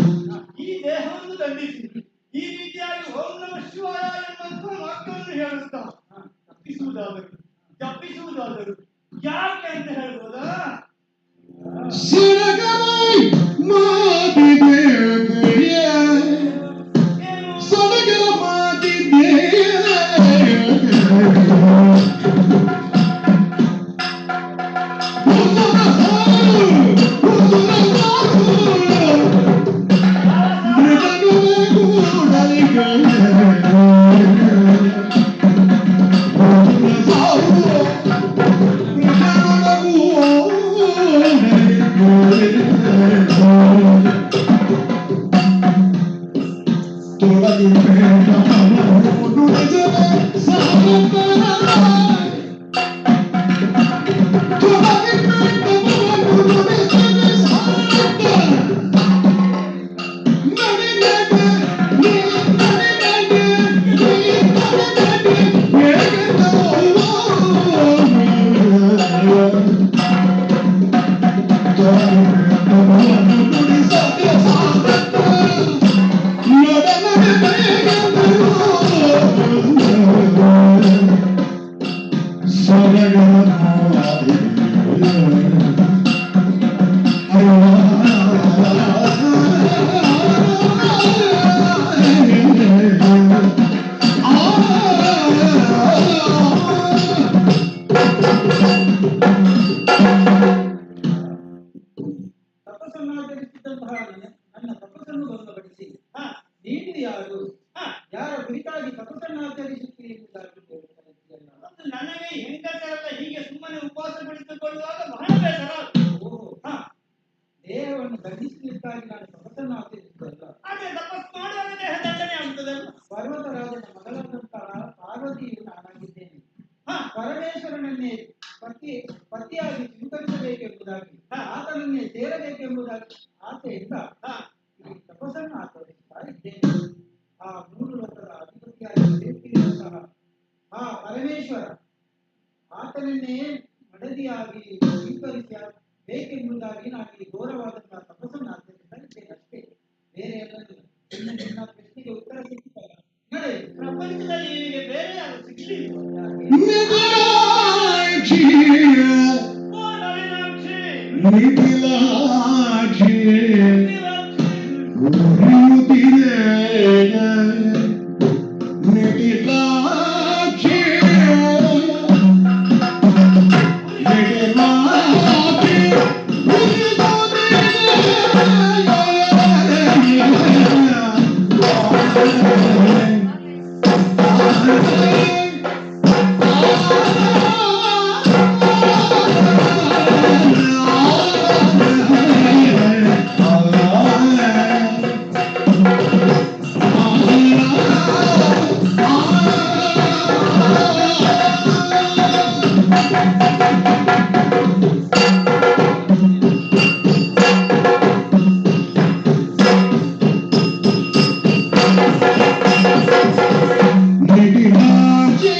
ಈ ದೇಹವನ್ನು ದಂಡಿಸಿ ಈ ರೀತಿಯಾಗಿ ಓಂ ನಮಃ ಶಿವಾಯ ಎಂಬಂತಹ ವಾಕ್ಯವನ್ನು ಹೇಳುತ್ತಾ ಜಪಿಸುವುದಾದರು ಯಾಕೆ ಅಂತ ಹೇಳ್ಬೋದಾ? ನನಗೆ ಹೆಂಗಸರೆಲ್ಲ ಹೀಗೆ ಸುಮ್ಮನೆ ಉಪವಾಸ ಕುಳಿತುಕೊಳ್ಳುವಾಗ ಬಹಳ ಬೇಸರ. ದೇಹವನ್ನು ದಂಡಿಸಲಿಕ್ಕಾಗಿ ನಾನು ತಪಸ್ಸನ್ನು ಆಚರಿಸಿದ್ದಲ್ಲ. ಅದೇ ತಪಸ್ಸು ಮಾಡುವಾಗ ದೇಹ ದಂಡನೆ ಆಗುತ್ತದಲ್ಲ. ಪರ್ವತರಾಜನ ಮಗಳಾದಂತಹ ಪಾರ್ವತಿಯು ನಾನಾಗಿದ್ದೇನೆ. ಪರಮೇಶ್ವರನನ್ನೇ ಪತಿಯಾಗಿ ಸ್ವೀಕರಿಸಬೇಕೆಂಬುದಾಗಿ ಆತನನ್ನೇ ಸೇರಬೇಕೆಂಬುದಾಗಿ ಆಸೆಯಿಂದ ಈ ತಪಸ್ಸನ್ನು ಆಚರಿಸುತ್ತಾ ಇದ್ದೇನೆ. ಆ 3 ಲೋಕದ ಅಧಿಪತಿಯಾಗಿ ವ್ಯಕ್ತಿಯಿರುವಂತಹ ಆ ಪರಮೇಶ್ವರ ಆತನನ್ನೇ ಮಡದಿಯಾಗಿ ಸ್ವೀಕರಿಸಬೇಕೆಂಬುದಾಗಿ ನಾನು ಈ ಘೋರವಾದಂತಹ ತಪಸ್ಸನ್ನು ಆಚರಿಸ್ತಾ ಇದ್ದೇನೆ ಅಷ್ಟೇ, ಬೇರೆ ಎಲ್ಲರಿಲ್ಲ. ನನ್ನ ಪ್ರಶ್ನೆಗೆ ಉತ್ತರ ಸಿಕ್ಕಿಲ್ಲ. ನೋಡಿ, ಪ್ರಪಂಚದಲ್ಲಿ ನಿಮಗೆ ಬೇರೆ ಯಾರು ಸಿಗಲಿಲ್ಲ.
ನಿಖಿಲಾಕ್ಷಿ ಉರಿಯುತ್ತಿದೆ ನಿಖಿಲಾಕ್ಷಿ ನಿಖಿಲಾಕ್ಷಿ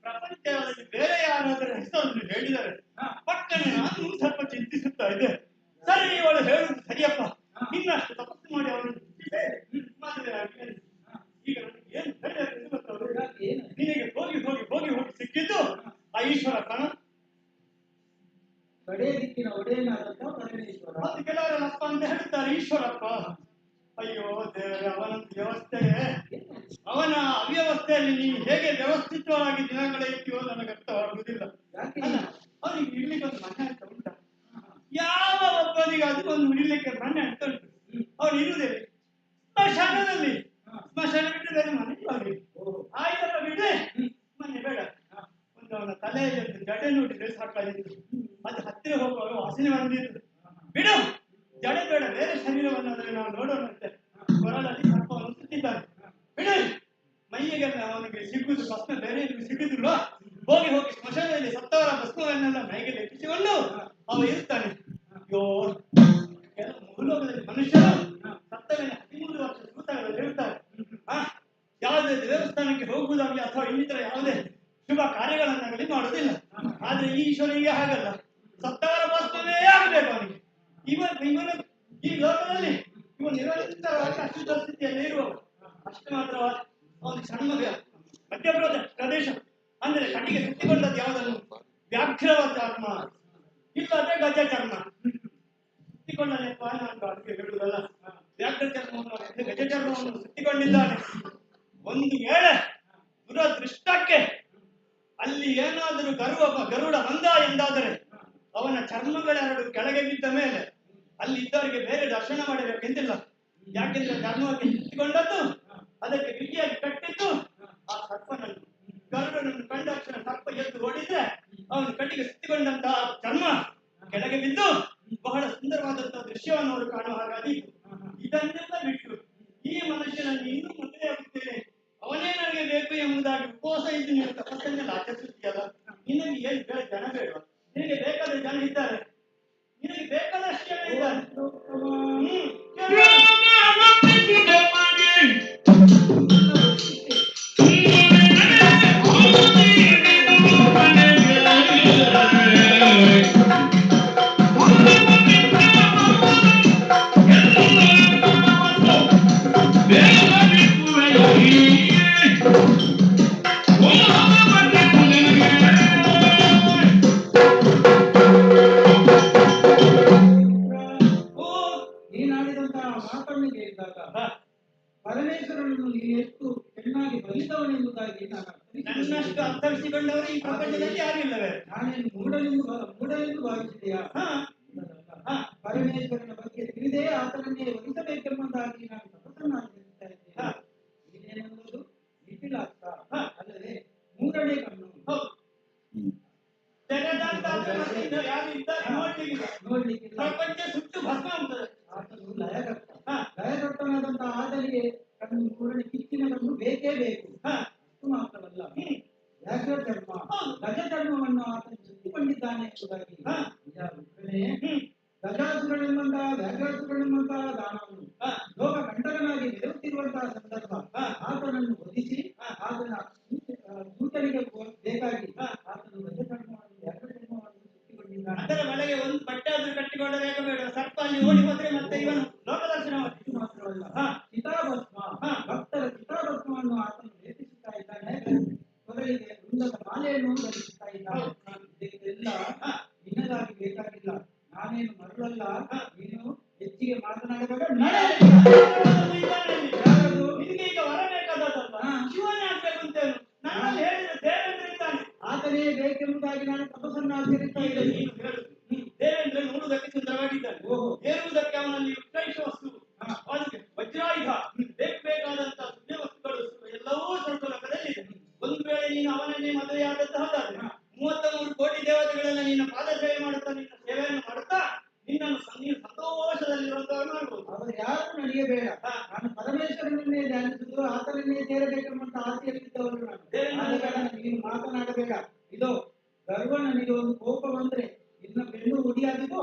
ಪ್ರಪಂಚದಲ್ಲಿ ಬೇರೆ ಯಾರಾದರೂ ಹೆಸರನ್ನು ಹೇಳಿದರೆ ಪಟ್ಟನೆ ನಾನು ಸ್ವಲ್ಪ ಚಿಂತಿಸುತ್ತಾ ಇದ್ದೆ. ಸರಿ, ಇವಳು ಹೇಳುದು ಸರಿಯಪ್ಪ, ಇನ್ನಷ್ಟು ತಪಸ್ಸು ಮಾಡಿ ಅವನು ಮದುವೆ ಆಗಿ ಈಗ ನನಗೆ ಏನು ಹೇಳಬೇಕು ಗೊತ್ತವರು, ನಿನಗೆ ಹೋಗಿ ಹೋಗಿ ಹೋಗಿ ಹೋಗಿ ಸಿಕ್ಕಿದ್ದು ಆ ಈಶ್ವರ ಕಣ.
ಕಡೆ ದಿಕ್ಕಿನ ಒಡೆಯನಾದಂತ ಪರಮೇಶ್ವರ.
ಅದು ಕೆಲವರಪ್ಪ ಅಂತ ಹೇಳ್ತಾರೆ ಈಶ್ವರಪ್ಪ. ಅಯ್ಯೋ ದೇವರೇ, ಅವನ ವ್ಯವಸ್ಥೆ, ಅವನ ಅವ್ಯವಸ್ಥೆಯಲ್ಲಿ ನೀನು ಹೇಗೆ ವ್ಯವಸ್ಥಿತವಾಗಿ ದಿನ ಕಳೆಯುತ್ತೀವೋ ನನಗೆ ಅರ್ಥವಾಗುವುದಿಲ್ಲ. ಅವನಿಗೆ ಇಡ್ಲಿಕ್ಕೆ ಒಂದು ಮನೆ ಅಂತ ಉಂಟ? ಯಾವ ಒಬ್ಬನಿಗೆ ಅದು ಒಂದು ಇಡ್ಲಿಕ್ಕೆ ಮನೆ ಅಂತ ಉಂಟು. ಅವನು ಇರುವುದೇ ಸ್ಮಶಾನದಲ್ಲಿ. ಸ್ಮಶಾನ ಬಿಟ್ಟು ಬೇರೆ ಮನೆ ಇವಾಗ ಆಯ್ತಲ್ಲ, ಬಿಡ್ರೆ ಮನೆ ಬೇಡ. ಒಂದು ಅವನ ತಲೆಯಲ್ಲಿ ಒಂದು ಜಡೆ ನೋಡಿದ್ರೆ ಸಾಕಾಗಿತ್ತು. ಅದು ಹತ್ತಿರ ಹೋಗುವಾಗ ವಾಸನೆ ಬಂದಿತ್ತು. ಬಿಡು, ಜಡೆ ಬೇಡ, ಬೇರೆ ಶರೀರವನ್ನು ಅದನ್ನು ನಾವು ನೋಡೋಣಂತೆ. ಕೊರಳಲ್ಲಿ ಸರ್ಪವನ್ನು ಸುತ್ತಿದ್ದಾನೆ. ಬಿಡು, ಮೈಯಿಗೆಲ್ಲ ಅವನಿಗೆ ಸಿಗುವುದು ಭಸ್ಮ ಬೇರೆ ಸಿಗುದಿಲ್ವಾ? ಹೋಗಿ ಹೋಗಿ ಸ್ಮಶಾನದಲ್ಲಿ ಸತ್ತವರ ಭಸ್ಮವನ್ನೆಲ್ಲ ಮೈಗೆ ಲೆಕ್ಕಿಸಿಕೊಂಡು ಅವ ಇರ್ತಾನೆ. ಅಯ್ಯೋ, ಕೆಲವು ಭೂಲೋಕದಲ್ಲಿ ಮನುಷ್ಯರು ಸತ್ತ ಮೇಲೆ 13 ವರ್ಷ ಸೂತಗಳಲ್ಲಿ ಇರ್ತಾರೆ. ಯಾವುದೇ ದೇವಸ್ಥಾನಕ್ಕೆ ಹೋಗುವುದಾಗಲಿ ಅಥವಾ ಇನ್ನಿತರ ಯಾವುದೇ ಶುಭ ಕಾರ್ಯಗಳನ್ನಾಗಲಿ ಮಾಡುವುದಿಲ್ಲ. ಆದ್ರೆ ಈ ಈಶ್ವರನಿಗೆ ಹಾಗಲ್ಲ, ಸತ್ತವರ ಭಸ್ಮವೇ ಆಗಬೇಕು ಅವನಿಗೆ. ಇವನು ಈ ಲೋಕದಲ್ಲಿ ಇವನು ನಿರಂತರವಾಗಿ ಅಶುದ್ಧ ಸ್ಥಿತಿಯಲ್ಲಿ ಇರುವ. ಅಷ್ಟು ಮಾತ್ರವ, ಅವನು ಸಣ್ಣ ಪ್ರದೇಶ ಅಂದರೆ ಕಣ್ಣಿಗೆ ಸುತ್ತಿಕೊಂಡದ್ದು ಯಾವುದನ್ನು? ವ್ಯಾಘ್ರವ ಚರ್ಮ, ಇಲ್ಲದೆ ಗಜ ಚರ್ಮ ಸುತ್ತಿಕೊಂಡನೆಪ್ಪ. ನಾನು ಅಡುಗೆ ಹೇಳುವುದಲ್ಲ, ವ್ಯಾಘ್ರ ಚರ್ಮವನ್ನು ಗಜ ಚರ್ಮವನ್ನು ಸುತ್ತಿಕೊಂಡಿದ್ದಾನೆ. ಒಂದು ವೇಳೆ ದುರದೃಷ್ಟಕ್ಕೆ ಅಲ್ಲಿ ಏನಾದರೂ ಗರುಡ ಬಂದ ಎಂದಾದರೆ ಅವನ ಚರ್ಮಗಳೆರಡು ಕೆಳಗೆ ಬಿದ್ದ ಮೇಲೆ ಅಲ್ಲಿ ಇದ್ದವರಿಗೆ ಬೇರೆ ದರ್ಶನ ಮಾಡಬೇಕೆಂದಿಲ್ಲ. ಯಾಕೆಂದ್ರೆ ಧರ್ಮಕ್ಕೆ ಕಿತ್ತುಕೊಂಡದ್ದು, ಅದಕ್ಕೆ ಬಿಗಿಯಾಗಿ ಕಟ್ಟಿದ್ದು ಆ ಸರ್ಪನನ್ನು. ಗರುಡನನ್ನು ಕಂಡಕ್ಷಣ ಸರ್ಪ ಎದ್ದು ಓಡಿದ್ರೆ ಅವನು ಕಟ್ಟಿಗೆ ಸುತ್ತಿಕೊಂಡಂತಹ ಚರ್ಮ ಕೆಳಗೆ ಬಿದ್ದು ಬಹಳ ಸುಂದರವಾದಂತಹ ದೃಶ್ಯವನ್ನು ಅವರು ಕಾಣುವ ಹಾಗಾದೀತು. ಇದನ್ನೆಲ್ಲ ಬಿಟ್ಟು ಈ ಮನುಷ್ಯನನ್ನು ಇನ್ನೂ ಮದುವೆ ಆಗುತ್ತೇನೆ, ಅವನೇ ನನಗೆ ಬೇಕು ಎಂಬುದಾಗಿ ಉಪವಾಸ ಇದ್ದು ನೀವು ತಪಸ್ಸನ್ನೆಲ್ಲ ಆಚರಿಸುತ್ತೀಯಲ್ಲ, ನಿನಗೆ ಏನು ಜನ ಬೇಡವಾ? ನಿನಗೆ ಬೇಕಾದ ಜನ ಇದ್ದಾರೆ, ನಿನಗೆ ಬೇಕಾದಷ್ಟು ಜನ ಇದ್ದಾರೆ.
ನೀನಾಡಿದಂತಹ ಮಾತನ್ನು ಕೇಳಿದಾಗ ಪರಮೇಶ್ವರನನ್ನು ನೀನು ಎಷ್ಟು ಚೆನ್ನಾಗಿ ಬಲಿತವನೆಂಬುದಾಗಿ
ನನ್ನಷ್ಟು ಅರ್ಥವಿಸಿಕೊಂಡವರು ಈ ಪ್ರಪಂಚದಲ್ಲಿ ಯಾರು ಇಲ್ಲವೇ?
ನಾನೇನು ಮೂಡಲೆಂದು ಭಾವಿಸಿದೆಯಾ? ಪರಮೇಶ್ವರನ ಬಗ್ಗೆ ತಿಳಿದೇ ಆತನನ್ನೇ ವಹಿಸಬೇಕೆಂಬುದಾಗಿ ನಾನು ತಪಸ್ಸನ್ನು ಆಚರಿಸ್ತಾ ಇದ್ದೇನೆ. ಇದೇನೆಂಬುದು ನಿಖಿಲಾರ್ಥ ಅಲ್ಲದೆ ಮೂರನೇ ಕಣ್ಣು. ನೋಡ್ಲಿಕ್ಕಿಲ್ಲ.
ಪ್ರಪಂಚ ಸುಟ್ಟು ಭಸ್ಮ ಆಗ್ತದೆ.
ಆತನು ಲಯಕರ್ತನಾದಂತಹ ಆತನಿಗೆ ಕಣ್ಣು ಮೂರನೇ ಕಿಚ್ಚಿನ ಕಣ್ಣು ಬೇಕೇ ಬೇಕು. ಅಷ್ಟು ಮಾತ್ರವಲ್ಲ, ವ್ಯಾಘ್ರ ಚರ್ಮ ಗಜ ಚರ್ಮವನ್ನು ಆತನು ಸುತ್ತಿಕೊಂಡಿದ್ದಾನೆ ಎಂಬುದಾಗಿ ಗಜಾಸುರನೆಂಬಂತಹ ವ್ಯಾಘ್ರಾಸುರನೆಂಬಂತಹ ದಾನವನ್ನು ಲೋಕ ಕಂಟಕನಾಗಿ ಬೆಳೆಯುತ್ತಿರುವಂತಹ ಸಂದರ್ಭ ಆತನನ್ನು ಒದಿಸಿ ಆತನ ಸೂಚನೆಗೆ ಬೇಕಾಗಿ ಆತನು ಗಜ ಚರ್ಮವನ್ನು ವ್ಯಾಘ್ರ ಚರ್ಮವನ್ನು ಸುತ್ತಿಕೊಂಡಿದ್ದಾನೆ.
ಅದರ ಒಳಗೆ ಒಂದು ಬಟ್ಟೆ ಆದ್ರೂ ಕಟ್ಟಿಕೊಳ್ಳಬೇಕು ಬೇಡ, ಸರ್ಪ ಅಲ್ಲಿ ಓಡಿ ಹೋದ್ರೆ ಮತ್ತೆ ಇವನು ಲೋಕದರ್ಶನ
ಮಾತ್ರವಲ್ಲ, ಚಿತಾಭಸ್ಮ ಭಕ್ತರ ಚಿತಾಭಸ್ಮವನ್ನು ಆತನು ಲೇಪಿಸುತ್ತಾ ಇದ್ದಾನೆ. ಕೊರಳಿಗೆ ವೃಂದದ ಮಾಲೆಯನ್ನು ಧರಿಸುತ್ತಾ ಇದ್ದಾನೆ. ಇದಕ್ಕೆಲ್ಲ ನಿನ್ನದಾಗಿ ಬೇಕಾಗಿಲ್ಲ. ನಾನೇನು ಮರಳಲ್ಲ, ನೀನು ಹೆಚ್ಚಿಗೆ ಮಾತನಾಡಬೇಡ.
ನಿನ್ಗೆ ಈಗ ವರ ಬೇಕಾದಲ್ಲ, ಶಿವನೇ ಆಗ್ಬೇಕು ಅಂತ ನನ್ನಲ್ಲಿ ಹೇಳಿದ್ರೆ ದೇವೇಂದ್ರ ಇದ್ದಾನೆ,
ಆತನೇ ಬೇಕೆಂಬುದಾಗಿ ನಾನು ತಪಸ್ಸನ್ನು ಆಚರಿಸ್ತಾ ಇದ್ದೇನೆ.
ದೇವೇಂದ್ರ ನೋಡುವುದಕ್ಕೆ ಸುಂದರವಾಗಿದ್ದಾನೆ, ಏರುವುದಕ್ಕೆ ಅವನಲ್ಲಿ ಉತ್ಕೃಷ್ಟ ವಸ್ತು, ಅದಕ್ಕೆ ವಜ್ರಾಯುಧ ಬೇಕಾದಂತಹ ಸುದ್ದಿ ವಸ್ತುಗಳು ಎಲ್ಲವೂ ಸ್ವಲ್ಪ ಲೋಕದಲ್ಲಿದೆ. ಒಂದು ವೇಳೆ ನೀನು ಅವನನ್ನೇ ಮದುವೆಯಾದದ್ದು ಹೌದಾದ್ರೆ 33 ಕೋಟಿ ದೇವತೆಗಳೆಲ್ಲ ನಿನ್ನ ಪಾದ ಸೇವೆ ಮಾಡುತ್ತಾ ನಿನ್ನ ಸೇವೆಯನ್ನು ಮಾಡುತ್ತಾ ನಿನ್ನನ್ನು ಸಂತೋಷದಲ್ಲಿರುವಂತವ್ರು ಮಾಡ್ಬೋದು.
ಅವರು ಯಾರು ನನಗೆ ಬೇಡ, ನಾನು ಪರಮೇಶ್ವರನನ್ನೇ ಧ್ಯಾನಿಸುವುದು, ಆತನನ್ನೇ ಸೇರಬೇಕೆಂಬಂತ ಆಸೆಯಲ್ಲಿದ್ದವರು ನಾನು. ನೀನು ಮಾತನಾಡಬೇಡ. ಇದು ಗರ್ವ, ನನಗೆ ಒಂದು ಕೋಪ ಬಂದ್ರೆ ಇನ್ನ ಬೆನ್ನು ಉಡಿಯಾದಿಗೂ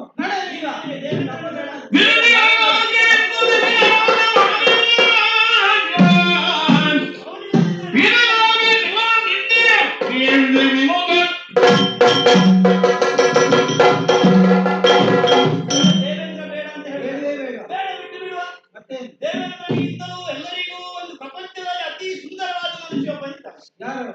ಎಲ್ಲರಿಗೂ ಒಂದು ಪ್ರಪಂಚದಲ್ಲಿ ಅತಿ ಸುಂದರವಾದ ಮನುಷ್ಯ ಬಂದ
ಯಾರು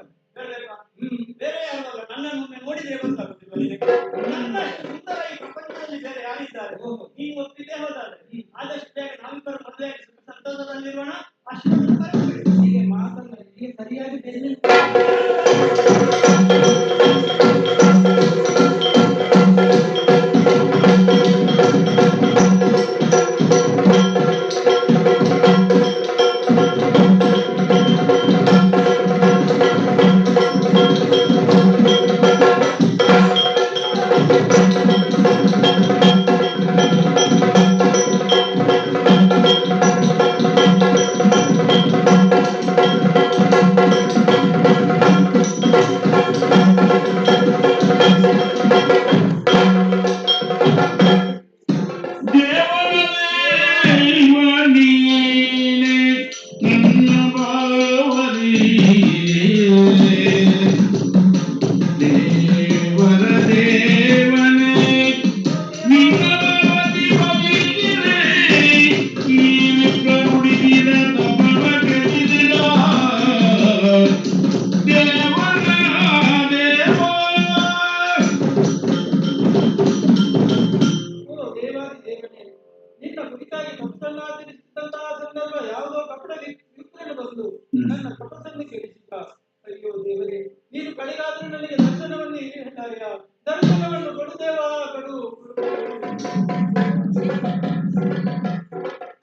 ಬೇರೆ ಯಾರಲ್ಲ, ನನ್ನನ್ನು ನೋಡಿದ್ರೆ ಗೊತ್ತಾಗುತ್ತಿಲ್ಲ ನಿನಗೆ. ನನ್ನಷ್ಟು ಸುಂದರ ಈ ಪ್ರಪಂಚದಲ್ಲಿ ಬೇರೆ ಯಾರಿದ್ದಾರೆ? ನೀನು ಒಪ್ಪಿದೆ ಹೋದಾದ್ರೆ ಆದಷ್ಟು ಬೇಗ ನಾವಿಬ್ಬರು ಮದುವೆ ಸಂತೋಷದಲ್ಲಿರೋಣ. ಅಷ್ಟು
ಹೀಗೆ ಮಾತನ್ನ ಹೀಗೆ ಸರಿಯಾಗಿ ಬೇರೆ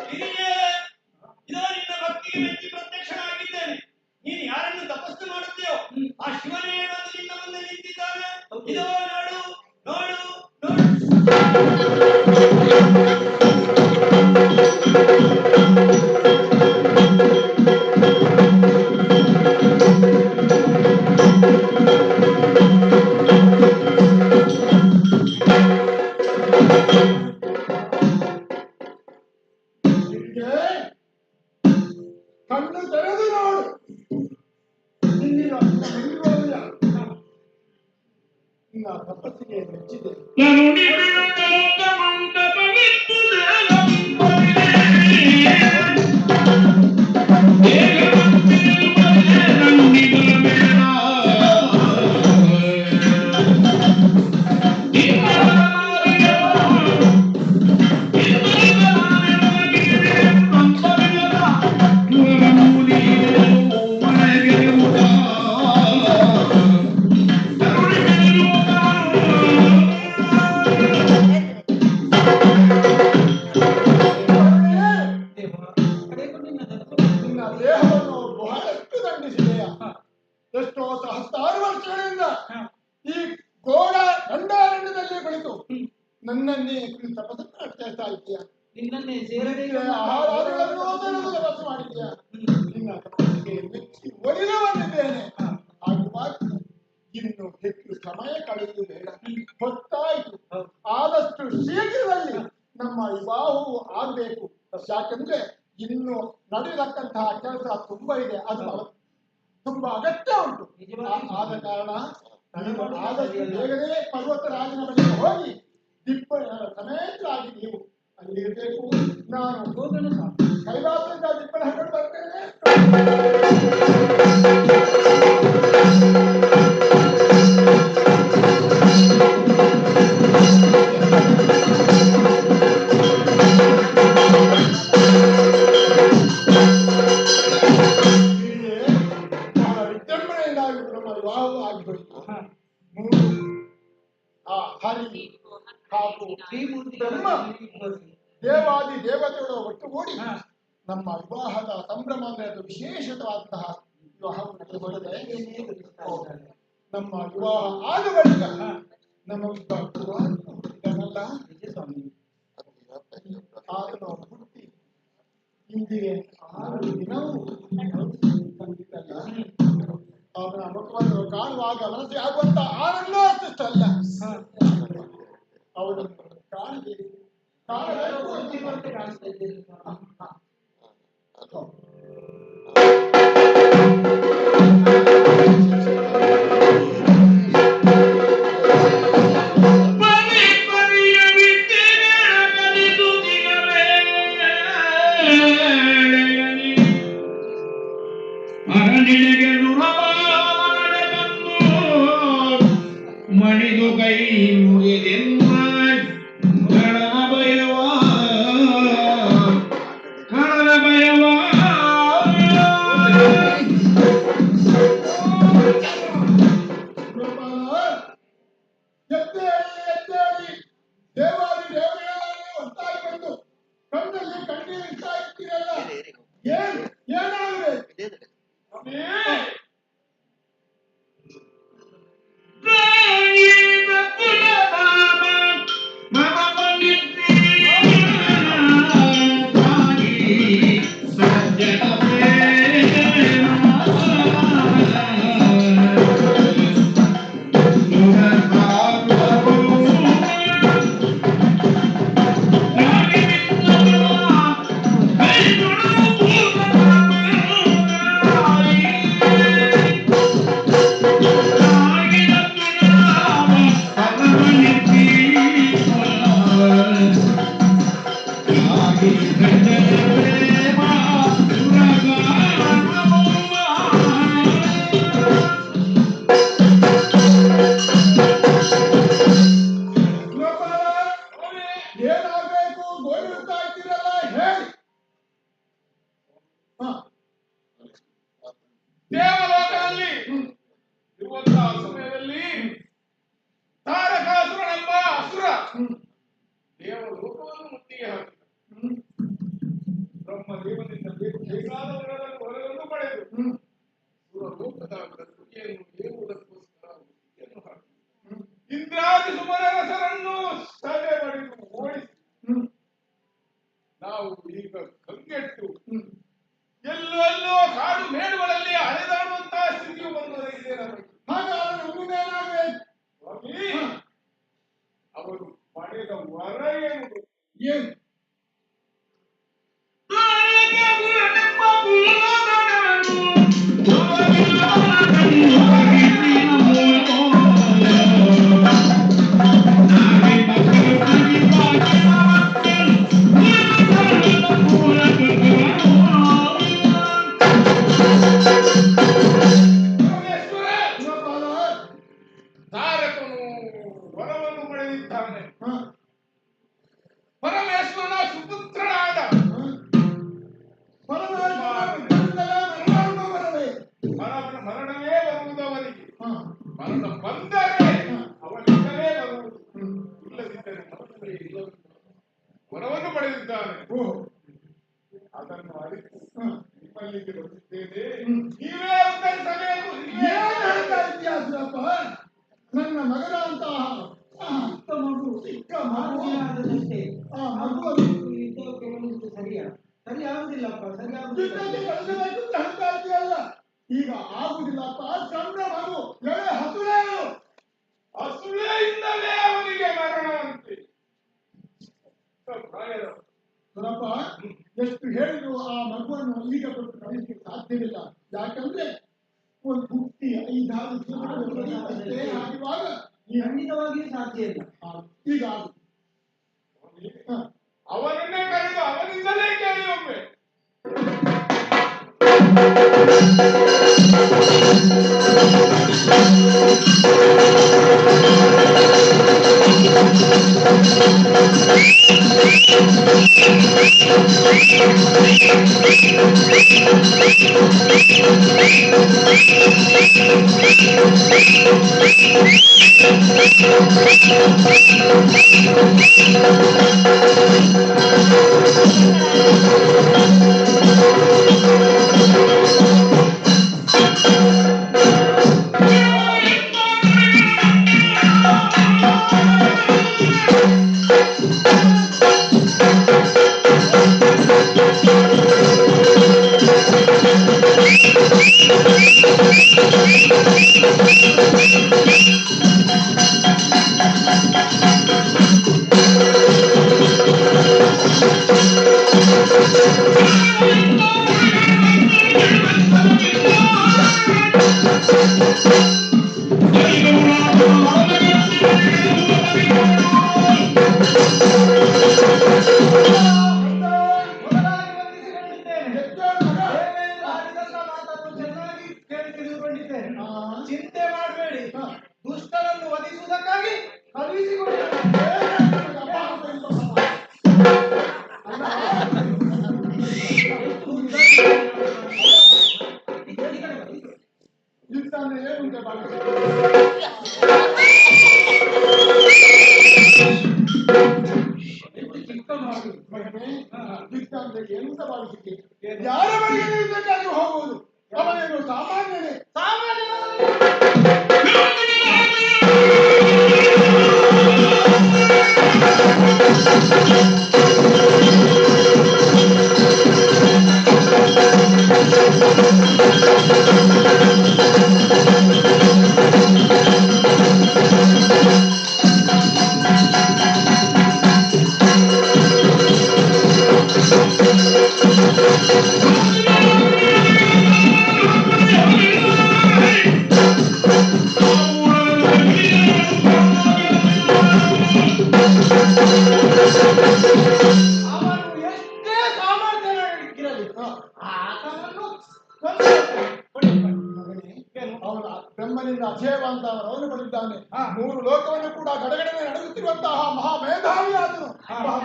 ಗಿರಿಯೇ ಮೆಚ್ಚಿ ಪ್ರತ್ಯಕ್ಷನಾಗಿದ್ದೇನೆ. ನೀನು ಯಾರನ್ನು ತಪಸ್ಸು ಮಾಡುತ್ತೀಯೋ ಆ ಶಿವನೇ ಬಂದು ನಿನ್ನ ಮುಂದೆ ನಿಂತಿದ್ದಾನೆ. ಇದೋ ನೋಡು ನೋಡು
ಕಣ್ಣು ತೆರೆದು ನೋಡು. ನಿನ್ನ ತಪಸ್ಸಿಗೆ ಮೆಚ್ಚಿದೆ. ನಿನ್ನ ದೇಹವನ್ನು ಬಹಳಷ್ಟು ದಂಡಿಸಿದೆಯ. ಎಷ್ಟೋ ಸಹಸ್ರಾರು ವರ್ಷಗಳಿಂದ ಈ ಗೋಡ ಗಂಡಾರಣ್ಯದಲ್ಲಿ ಕುಳಿತು ನನ್ನನ್ನೇ ತಪಸ್ಸು ಮಾಡ್ತಾ ಇದ್ದೀಯ.
ನಿನ್ನನ್ನೇ ಸೇರಬೇಕು
ಆಹಾರಗಳನ್ನು ತಪಸ್ಸು ಮಾಡಿದ್ದೀಯ. ನಿನ್ನ ತಪಸ್ಸಿಗೆ ಮೆಚ್ಚಿ ಒಲಿದು ಬಂದಿದ್ದೇನೆ. ಆಗುವಾಗ ಇನ್ನು ಹೆಚ್ಚು ಸಮಯ ಕಳೆಯುವುದು ಬೇಡ. ಹೊತ್ತಾಯಿತು. ಆದಷ್ಟು ಶೀಘ್ರದಲ್ಲಿ ನಮ್ಮ ವಿವಾಹವು ಆಗಬೇಕು. ಯಾಕೆಂದ್ರೆ ಇನ್ನು ನಡೆಯತಕ್ಕಂತಹ ಕೆಲಸ ತುಂಬಾ ಇದೆ. ಅದು ತುಂಬಾ ಅಗತ್ಯ ಉಂಟು. ಆದ ಕಾರಣ ನೀವು ಆದಷ್ಟು ಬೇಗನೆ ಪರ್ವತರಾಜನ ಬಳಿಗೆ ಹೋಗಿ ದಿಪ್ಪ ಸಮೇತರಾಗಿ ನೀವು ಅಲ್ಲಿರಬೇಕು. ನಾನು ಕೈಲಾಸದಿಂದ ದಿಪ್ಪನ ಹಾಕೊಂಡು ಬರ್ತೇನೆ. ಹರಿ ಹಾಗೂ ಬ್ರಹ್ಮ ದೇವಾದಿ ದೇವತೆಗಳು ಒಟ್ಟುಗೂಡಿ ನಮ್ಮ ವಿವಾಹದ ಸಂಭ್ರಮ ಅಂದ್ರೆ ಅದು ವಿಶೇಷವಾದಂತಹ ವಿವಾಹವು ನಡೆದುಕೊಳ್ಳದೆ ನಮ್ಮ ವಿವಾಹ ಆದ ಬಳಿಕ ನಮ್ಮ ಹುಟ್ಟಿದನಲ್ಲ ಆತನು ಹುಟ್ಟಿ ಇಂದಿಗೆ 6 ದಿನವೂ ಬಂದಿದ್ದಲ್ಲ. ಅವನ ಮುಖವನ್ನು ಕಾಣುವಾಗ ಮನಸ್ಸಿಗೆ ಆಗುವಂತ ಆನಂದ ಅಷ್ಟಿಷ್ಟಲ್ಲ. ಅವನನ್ನು ಕಾಣಬೇಕು.
ಕಾಣಿಸ್ತಾ ಇದ್ದೇನೆ.
ಮಣಿದು ಕೈ ಮುಗಿದೆನ್ನ ಕಳನ ಭಯವ
ಎದ್ದೇಳಿ ದೇವಾದಿ ದೇವತೆಗಳನ್ನೇ ಒಟ್ಟಾಗಿ ಬಂದು ಕಣ್ಣಲ್ಲಿ ಕಣ್ಣೀರು ಇಡ್ತಾ ಇರ್ತೀರಲ್ಲ. ಏನಾಗಬೇಕು?
ಬೇಕಾದವರನ್ನು ಹೊರಗನ್ನು ಪಡೆದು ಲೋಕದ ಗದ್ದುಗೆಯನ್ನು ಏರುವುದಕ್ಕೋಸ್ಕರ ಬುದ್ಧಿಯನ್ನು ಹಾಕಿ ಇಂದ್ರಾದಿ ಸುಮರಸರನ್ನು ಸದೆ ಬಡಿದು ಓಡಿಸಿ ನಾವು ಈಗ ಕಂಗೆಟ್ಟು ಎಲ್ಲೆಲ್ಲೋ ಕಾಡು ಮೇಡುಗಳಲ್ಲಿ ಅಲೆದಾಡುವಂತಹ ಸ್ಥಿತಿಯು ಬಂದೊದಗಿದೆ ನಮಗೆ. ಸ್ವಾಮಿ, ಅವರು ಪಡೆದ ವರ ಏನು? ತಾರಕನು ವರವನ್ನು ಪಡೆದಿದ್ದಾನೆ. ಪರಮೇಶ್ವರನ ಸುಪುತ್ರನಾದ ಮರಣವೇ ಬರುವುದವನಿಗೆ. ಮರಣ ಬಂದರೆ ಅವನಿಂದಲೇ ಬರುವುದು, ಇಲ್ಲದಿದ್ದರೆ ಮರಣವೇ ಇಲ್ಲ. ವರವನ್ನು ಪಡೆದಿದ್ದಾನೆ. ಅದನ್ನು ಅರಿತು ನಿಮ್ಮಲ್ಲಿಗೆ ಬಂದಿದ್ದೇನೆ. ನೀವೇ ಉತ್ತರಿಸಬೇಕು.
ನನ್ನ ಮಗನಂತಹ ಚಿಕ್ಕ ಮಗು
ಆದದಷ್ಟೇ ಆ ಮಗು ಇದ್ದಕ್ಕೆ ಸರಿಯಾಗುದಿಲ್ಲಪ್ಪ,
ಸರಿಯಾಗುದಿಲ್ಲ. ಈಗ ಆಗುದಿಲ್ಲಪ್ಪ. ಸಣ್ಣ ಮಗು ಎಳೆ ಹಸುಳೆಯು,
ಹಸುಳೆಯಿಂದಲೇ ಅವನಿಗೆ ಮರಣ ಅಂತೆ.
ಸುರಪ್ಪ, ಎಷ್ಟು ಹೇಳಿದ್ರು ಆ ಮಗುವನ್ನು ಈಗ ಕೊಟ್ಟು ಕಳಿಸಲಿಕ್ಕೆ ಸಾಧ್ಯವಿಲ್ಲ. ಯಾಕಂದ್ರೆ ಒಂದು ಹುಟ್ಟಿ 5-6 ಜೀವನಗಳಷ್ಟೇ ಆಗಿರುವಾಗ
ಖಂಡಿತವಾಗಿಯೂ ಸಾಧ್ಯ ಇಲ್ಲ.
ಈಗ
ಅವನನ್ನೇ ಕರೆದು ಅವನಿಂದಲೇ ಕೇಳಿ ಒಮ್ಮೆ.
ಚಿಂತೆ ಮಾಡಬೇಡಿ, ದುಷ್ಟರನ್ನು ವಧಿಸುವುದಕ್ಕಾಗಿ ಕಳುಹಿಸಿಕೊಡಿ.
ಚಿಕ್ಕ ಮಗು ಎಂತ ಭಾವಿಸಿಕೆ ಯಾರ ಬಳಿಗೆ ಬೇಕಾದ್ರೂ ಹೋಗುವುದು. ಅವನೇನು ಸಾಮಾನ್ಯನೇ? ಬ್ರಹ್ಮನಿಂದ ಅಜೇಯವಂತ ಅವನು ಬಂದಿದ್ದಾನೆ. 3 ಲೋಕವನ್ನು ಕೂಡ ಗಡಗಡನೆ ನಡೆಸುತ್ತಿರುವಂತಹ ಮಹಾಮೇಧಾವಿ ಆದನು,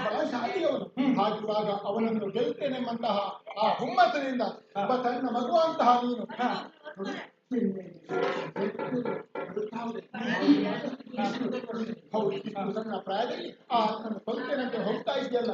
ಬಲಶಾಲಿಯವನು. ಹಾಗಿರುವಾಗ ಅವನನ್ನು ಗೆಲ್ತೇನೆಂಬಂತಹ ಆ ಹುಮ್ಮಸ್ಸಿನಿಂದ ಒಬ್ಬ ಸಣ್ಣ ಮಗುವಂತಹ ನೀನು ಹೌದು, ಸಣ್ಣ ಪ್ರಾಯದಲ್ಲಿ ಆ ನನ್ನ ಸ್ವಂತನಂತೆ ಹೋಗ್ತಾ ಇದೆಯಲ್ಲ.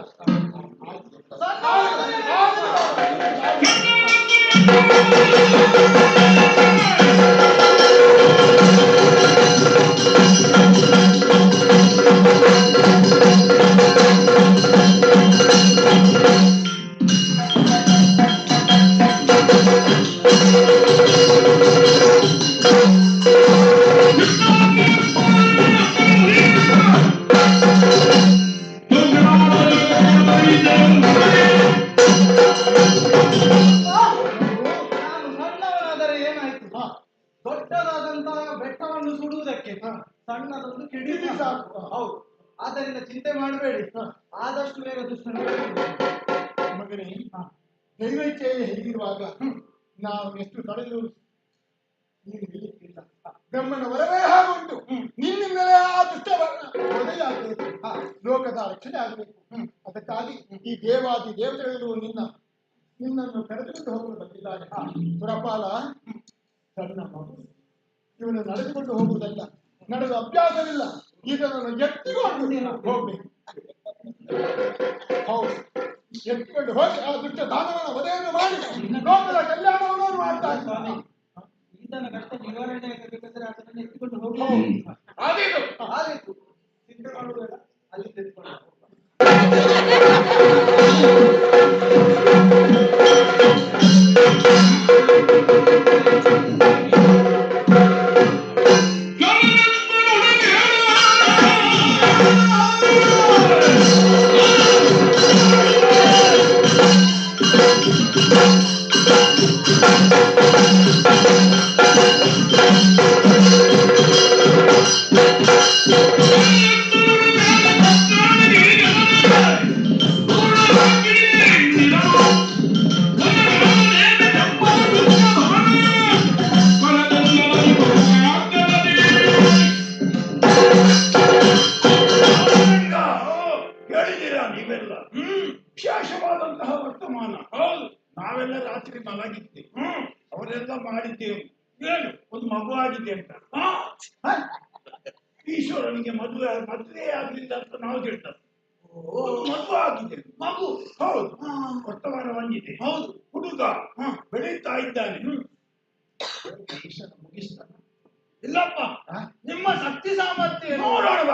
ದೊಡ್ಡದಾದಂತಹ ಬೆಟ್ಟವನ್ನು ಸುಡುವುದಕ್ಕೆ ಸಣ್ಣದೊಂದು ಕಿಡಿ ಸಾಕು. ಹೌದು, ಆದ್ದರಿಂದ ಚಿಂತೆ ಮಾಡಬೇಡಿ, ಆದಷ್ಟು ಬೇಗ ದುಷ್ಟನ
ಮಗನೇ, ದೈವಚ್ಛೆ ಹೇಗಿರುವಾಗ ನಾವು ಎಷ್ಟು ತಡೆದು ನೀನು ನಿಲ್ಲಿಕ್ಕಿಲ್ಲ. ಬ್ರಹ್ಮನ ವರವೇ ಹಾಗುಂಟು. ನಿನ್ನಿಂದಲೇ ಆ ದುಷ್ಟ ವಧೆ ಆಗಬೇಕು, ಲೋಕದ ರಕ್ಷಣೆ ಆಗಬೇಕು. ಅದಕ್ಕಾಗಿ ಈ ದೇವಾದಿ ದೇವತೆಗಳು ನಿನ್ನನ್ನು ಕರೆದುಕೊಂಡು ಹೋಗಲು ಬಂದಿದ್ದಾರೆ. ಸುರಪಾಲ ಸಣ್ಣ ಮಗು, ಇವನು ನಡೆದುಕೊಂಡು ಹೋಗುವುದಲ್ಲ, ನಡೆದ ಅಭ್ಯಾಸವಿಲ್ಲ. ಇದನ್ನು ಎತ್ತಿಕೊಂಡು ಹೋಗ್ಬೇಕು. ಹೌದು, ಎತ್ತಿಕೊಂಡು ಹೋಗಿ ಆ ದುಷ್ಟ ದಾನವನ ವಧೆಯನ್ನು ಮಾಡಿ ಲೋಕದ ಕಲ್ಯಾಣವನ್ನು ಮಾಡ್ತಾ ಇದ್ದಾನೆ.
ಈತನ ಕಷ್ಟ ನಿವಾರಣೆ ಆಗಬೇಕಾದ್ರೆ ಅದನ್ನು ಎತ್ತಿಕೊಂಡು ಹೋಗಿ ಆದೀತು ಚಿಂತೆ ಮಾಡುವುದಿಲ್ಲ, ಅಲ್ಲಿ ತೆಗೆದುಕೊಂಡು
ವಿಶೇಷವಾದಂತಹ ವರ್ತಮಾನ. ಹೌದು, ನಾವೆಲ್ಲ ರಾತ್ರಿ ಮಲಗಿದ್ದೆ, ಅವರೆಲ್ಲ ಮಾಡಿದ್ದೇವೆ. ಏನು ಒಂದು ಮಗು ಆಗಿದೆ ಅಂತ. ಈಶ್ವರನಿಗೆ ಮದುವೆ ಆಗಲಿಲ್ಲ ಅಂತ ನಾವು ಹೇಳ್ತಾರೆ. ಮಗು ಆಗಿದೆ, ಮಗು. ಹೌದು, ವರ್ತಮಾನ ಬಂದಿದೆ. ಹೌದು, ಹುಡುಗ ಬೆಳೀತಾ ಇದ್ದಾನೆ. ಮುಗಿಸ್ತಾನೆ. ಇಲ್ಲಪ್ಪ, ನಿಮ್ಮ ಶಕ್ತಿ ಸಾಮರ್ಥ್ಯ ನೋಡೋಣ.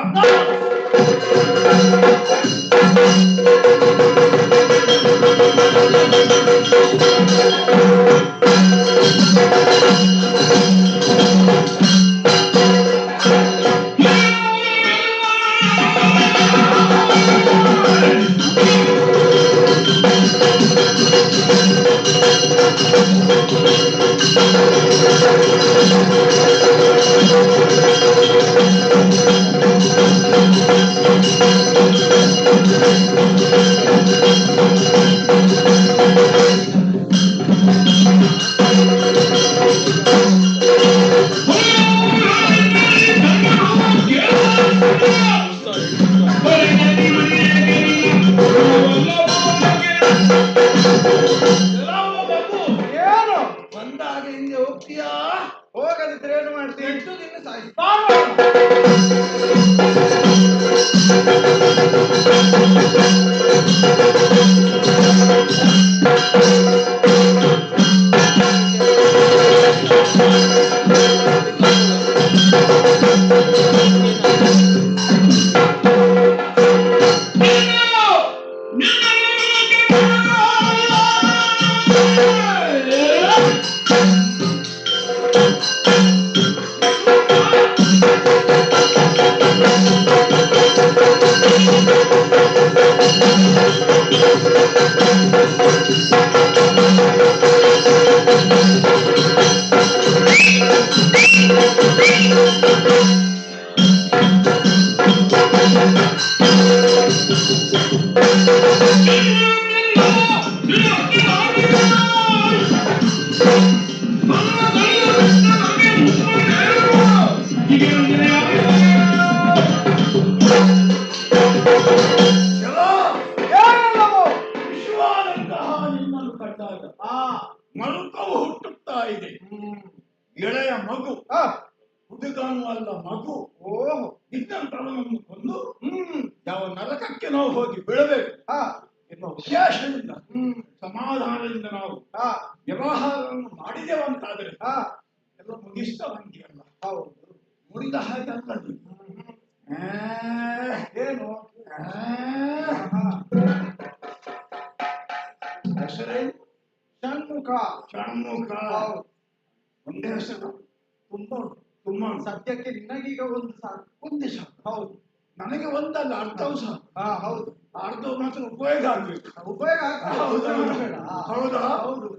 ಮರುಕವು ಹುಟ್ಟುತ್ತಾ ಇದೆ. ಎಳೆಯ ಮಗು, ಹುಡುಗನು ಅಲ್ಲ ಮಗು. ಇದ್ದಂತವನನ್ನು ಕೊಂದು ಯಾವ ನರಕಕ್ಕೆ ನಾವು ಹೋಗಿ ಬೀಳಬೇಕು ಎನ್ನುವ ವ್ಯವಹಾರವನ್ನು ಮಾಡಿದೆವಂತಾದ್ರೆ
ಹಾ
ಎಲ್ಲ ಮುಗಿಸ್ತಾ ಬಂದಿಯಲ್ಲ.
ಹೌದು.
ಮುರಿದ ಹಾಗೆ ಅಲ್ಲ ನೀನು.
ಏನು
ಹೆಸರೇನು?
ಷಣ್ಮುಖ.
ಷಣ್ಮುಖ. ಒಂದೇ ಹೆಸರು
ತುಂಬಾ
ತುಂಬಾ
ಸದ್ಯಕ್ಕೆ ನಿನಗೀಗ ಒಂದು ಸಾಕು.
ಒಂದೇ ಸಾಕು.
ಹೌದು.
ನನಗೆ ಒಂದಲ್ಲ ಅರ್ಥವು ಸಾಕು.
ಹೌದು.
ಅರ್ಥವು ಮಾತ್ರ ಉಪಯೋಗ ಆಗ್ಬೇಕು.
ಉಪಯೋಗ
ಹೌದಾ?
ಹೌದು.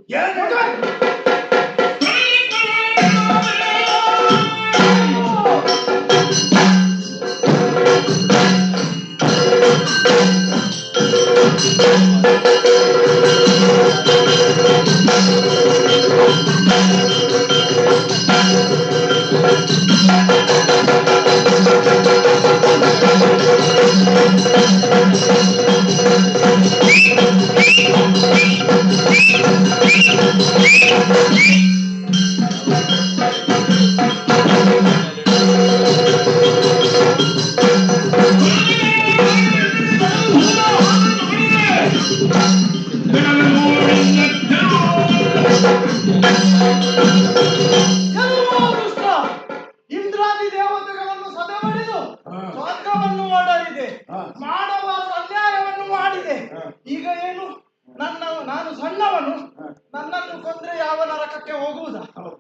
ಇಂದ್ರಾದಿ ದೇವತೆಗಳನ್ನು ಸದೆ ಮಾಡಿದು ಸ್ವರ್ಗವನ್ನು ಓಡಲಿದೆ, ಮಾಡಬಾರದು ಅನ್ಯಾಯವನ್ನು ಮಾಡಿದೆ. ಈಗ ಏನು ನಾನು ಸಣ್ಣವನು, ನನ್ನನ್ನು ಕೊಂದ್ರೆ ಯಾವ ನರಕಕ್ಕೆ ಹೋಗುವುದ?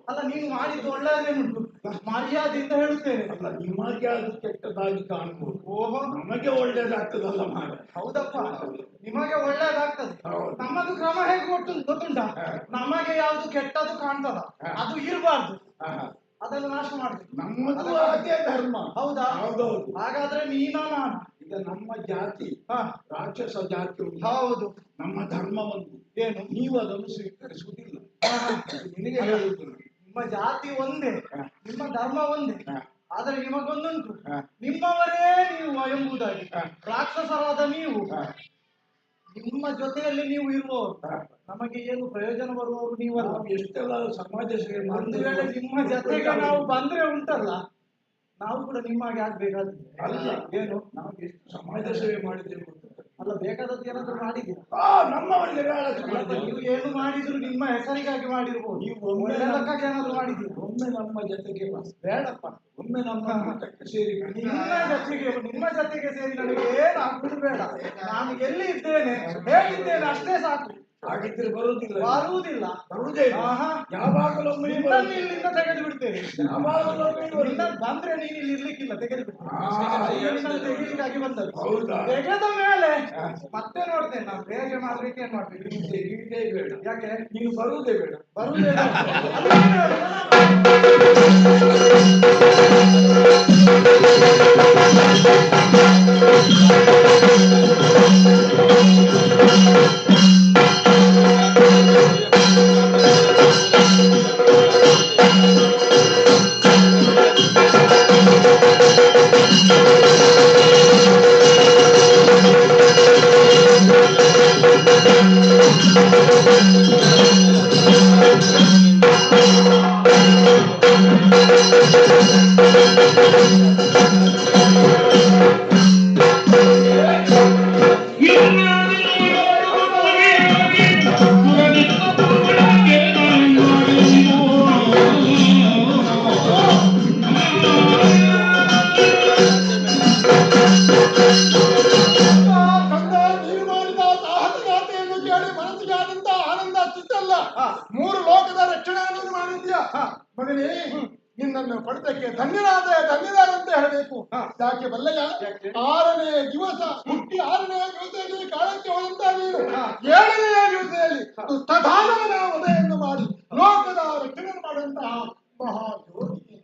ಅಲ್ಲ, ನೀನು ಮಾಡಿದ್ದು ಒಳ್ಳೆಯದೇ ಉಂಟು, ಮರ್ಯಾದೆಯಿಂದ ಹೇಳುತ್ತೇನೆ.
ಅಲ್ಲ, ನಿಮಗೆ ಅದು ಕೆಟ್ಟದಾಗಿ ಕಾಣ್ಬೋದು.
ಓಹೋ,
ನಮಗೆ ಒಳ್ಳೇದಾಗ್ತದಲ್ಲ ಮಾಡ.
ಹೌದಪ್ಪ, ನಿಮಗೆ ಒಳ್ಳೇದಾಗ್ತದೆ. ನಮ್ಮದು ಕ್ರಮ ಹೇಗೆ ಗೊತ್ತುಂಟ? ನಮಗೆ ಯಾವುದು ಕೆಟ್ಟದ್ದು ಕಾಣ್ತದ ಅದು ಇರಬಾರ್ದು, ಅದನ್ನು ನಾಶ ಮಾಡ್ಬೇಕು.
ನಮ್ಮದು ಅದೇ ಧರ್ಮ.
ಹೌದಾ?
ಹೌದೌದು.
ಹಾಗಾದ್ರೆ ನೀನ ನಾನು
ಈಗ ನಮ್ಮ ಜಾತಿ ರಾಕ್ಷಸ ಜಾತಿ ಉಂಟು.
ಹೌದು.
ನಮ್ಮ ಧರ್ಮ ಒಂದು
ಏನು,
ನೀವು ಅದನ್ನು ಸ್ವೀಕರಿಸುವುದಿಲ್ಲ. ನಿನಗೆ ಹೇಳುವುದಿಲ್ಲ.
ನಿಮ್ಮ ಜಾತಿ ಒಂದೇ, ನಿಮ್ಮ ಧರ್ಮ ಒಂದೇ, ಆದ್ರೆ ನಿಮಗೊಂದುಂಟು, ನಿಮ್ಮವರೇ ನೀವು ಎಂಬುದಾಗಿ. ರಾಕ್ಷಸರಾದ ನೀವು, ನಿಮ್ಮ ಜೊತೆಯಲ್ಲಿ ನೀವು ಇರುವವರು, ನಮಗೆ ಏನು ಪ್ರಯೋಜನ ಬರುವವರು ನೀವಲ್ಲ.
ಎಷ್ಟೆಲ್ಲ ಸಮಾಜ ಸೇವೆ
ಒಂದು ವೇಳೆ ನಿಮ್ಮ ಜೊತೆಗೆ ನಾವು ಬಂದ್ರೆ ಉಂಟಲ್ಲ, ನಾವು ಕೂಡ ನಿಮ್ಮಾಗೆ ಆಗ್ಬೇಕಾದ್ರೆ.
ಅಲ್ಲ,
ಏನು,
ನಾವು ಎಷ್ಟು ಸಮಾಜ ಸೇವೆ ಮಾಡಿದ್ದೇವೆ.
ಅಲ್ಲ, ಬೇಕಾದದ್ದು ಏನಾದ್ರು ಮಾಡಿದ್ದೀರಾ?
ನಮ್ಮವರಿಗೆ
ನೀವು ಏನು ಮಾಡಿದ್ರು ನಿಮ್ಮ ಹೆಸರಿಗಾಗಿ ಮಾಡಿರ್ಬೋದು.
ನೀವು
ಒಳ್ಳೆದಕ್ಕಾಗಿ ಏನಾದ್ರು ಮಾಡಿದ್ದೀರಾ?
ಒಮ್ಮೆ ನಮ್ಮ ಜೊತೆಗೆ
ಬೇಡಪ್ಪ,
ಒಮ್ಮೆ ನಮ್ಮ ಸೇರಿ
ನಿಮ್ಮ ಜೊತೆಗೆ ಸೇರಿ ನನಗೆ ಏನು ಆಗುದು ಬೇಡ. ನಾನು ಎಲ್ಲಿ ಇದ್ದೇನೆ, ಹೇಗಿದ್ದೇನೆ ಅಷ್ಟೇ ಸಾಕು.
ಹಾಗಿದ್ರೆ ಬರುವುದಿಲ್ಲ.
ಬರುವುದೇ
ಯಾವಾಗಲೂ
ಇಲ್ಲಿಂದ ತೆಗೆದು ಬಿಡ್ತೇನೆ. ಬಂದ್ರೆ ನೀನು ಇಲ್ಲಿ ಇರ್ಲಿಕ್ಕಿಲ್ಲ, ತೆಗೆದು ಬಿಡ್ತೇನೆ. ತೆಗಿಲಿಕ್ಕಾಗಿ ಬಂದದ್ದು. ತೆಗೆದ ಮೇಲೆ ಮತ್ತೆ ನೋಡ್ತೇನೆ ನಾನು ಬೇರೆ ಮಾಡ್ಲಿಕ್ಕೆ ಏನ್ ಮಾಡ್ಬೇಕು.
ತೆಗಿಯುವುದೇ ಬೇಡ.
ಯಾಕೆ?
ನೀವು ಬರುವುದೇ ಬೇಡ.
ಬರುವುದೇ
ನಿನ್ನನ್ನು ಪಡೆದಕ್ಕೆ ಧನ್ಯನಾದ ಅಂತ ಹೇಳಬೇಕು. ಯಾಕೆ ಬಲ್ಲಯ್ಯ, 6ನೇ ದಿವಸ ಹುಟ್ಟಿ 6ನೇ ದಿವಸದಲ್ಲಿ ಕಾಲಕ್ಕೆ ಹೋದಂತ ನೀನು 7ನೇ ದಿವಸದಲ್ಲಿ ತಥಾನವನ ವಧೆಯನ್ನು ಮಾಡಿ ಲೋಕದ ರಕ್ಷಣೆ ಮಾಡುವಂತಹ ಮಹಾಜ್ಯೋತಿ.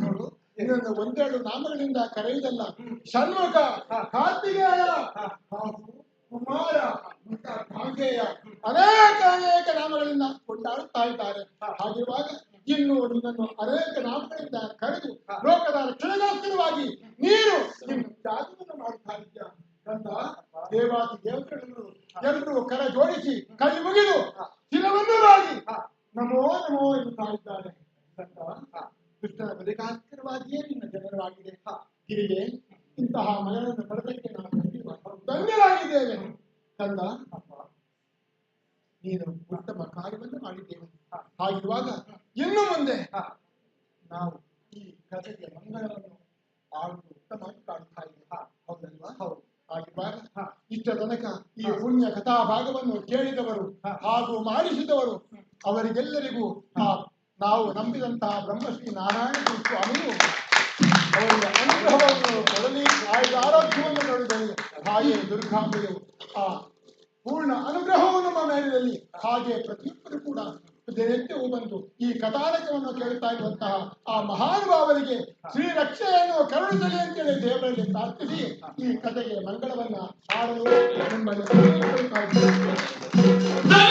ನೋಡು, ಇದನ್ನು ಒಂದೆರಡು ನಾಮಗಳಿಂದ ಕರೆಯುವುದಲ್ಲ. ಷಣ್ಮುಖ, ಕಾರ್ತಿಕೇಯ, ಕುಮಾರ, ಭಾಗ್ಯೇಯ, ಅನೇಕ ನಾಮಗಳಿಂದ ಕೊಂಡಾಡುತ್ತಾ ಇದ್ದಾರೆ. ಹಾಗಿರುವಾಗ ಇನ್ನು ನಿನ್ನನ್ನು ಅನೇಕ ನಾಮಗಳಿಂದ ಕರೆದು ಲೋಕದ ರಕ್ಷಣೆಗೋಸ್ಕರವಾಗಿ ನೀನು ಜಾಗವನ್ನು ಮಾಡುತ್ತಾ ಇದ್ದೀಯ. ಕಂದ, ದೇವಾದಿ ದೇವತೆಗಳು ಎಲ್ಲರೂ ಕರ ಜೋಡಿಸಿ ಕೈ ಮುಗಿದು ಶಿರವನ್ನು ಬಾಗಿ ನಮೋ ನಮೋ ಎನ್ನುತ್ತಾ ಇದ್ದಾರೆ. ಕಂದ, ಕೃಷ್ಣನ ಬದುಕಾಸ್ಕರವಾಗಿಯೇ ನಿನ್ನ ಜನರವಾಗಿದೆ. ಗಿರಿಗೆ ಇಂತಹ ಮಗಳನ್ನು ಪಡೆದಕ್ಕೆ ನಾವು ಧನ್ಯರಾಗಿದ್ದೇವೆ. ಕಂದ, ನೀನು ಉತ್ತಮ ಕಾರ್ಯವನ್ನು ಮಾಡಿದ್ದೇವೆ. ಹಾಗಿರುವಾಗ ಇನ್ನು ಮುಂದೆ ನಾವು ಈ ಕಥೆಗೆ ಮಂಗಳವನ್ನು ಆಡುವುದು ಉತ್ತಮವಾಗಿ ಕಾಣ್ತಾ ಇದ್ದೇವೆ. ಹೌದಲ್ವಾ? ಹೌದು. ಹಾಗಿರುವಾಗ ಇಷ್ಟ ತನಕ ಈ ಪುಣ್ಯ ಕಥಾ ಭಾಗವನ್ನು ಕೇಳಿದವರು ಹಾಗೂ ಮಾಡಿಸಿದವರು ಅವರಿಗೆಲ್ಲರಿಗೂ ನಾವು ನಂಬಿದಂತಹ ಬ್ರಹ್ಮಶ್ರೀ ನಾರಾಯಣ ಸ್ವಾಮಿಯು ಅವರಿಗೆ ಅನುಗ್ರಹವನ್ನು ಕೊಡಲಿ, ಆರೋಗ್ಯವನ್ನು ಕೊಡಲಿ. ಹಾಗೆ ದುರ್ಗಾಂಬೆಯು ಆ ಪೂರ್ಣ ಅನುಗ್ರಹವು ನಮ್ಮ ಮೇಲಿರಲಿ. ಹಾಗೆ ಪ್ರತಿಯೊಬ್ಬರು ಕೂಡ ದಿನನಿತ್ಯವೂ ಬಂದು ಈ ಕಥಾನಕವನ್ನು ಕೇಳ್ತಾ ಇರುವಂತಹ ಆ ಮಹಾನುಭಾವರಿಗೆ ಶ್ರೀ ರಕ್ಷೆಯನ್ನು ಕರುಣಿಸಲಿ ಅಂತೇಳಿ ದೇವರಲ್ಲಿ ಪ್ರಾರ್ಥಿಸಿ ಈ ಕಥೆಗೆ ಮಂಗಳವನ್ನ ಹಾಡಲು ನಿಮ್ಮನ್ನು ಕೇಳಿಕೊಳ್ತಾ ಇದ್ದೇನೆ.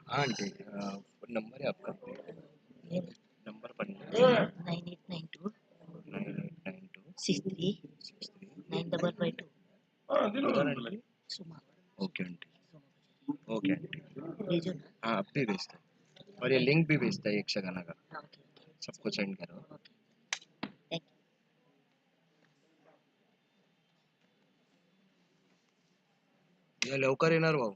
हाँ आंटी नंबर है आपका नंबर पढ़ना
9892 63 9552 सुमा
ओके आंटी ओके आंटी
भेजो ना।
हाँ आप भी भेजता है और ये लिंक भी भेजता है यक्षगाना का
ओके
सबको सेंड करो
थैंक
या लवकर येणार भाऊ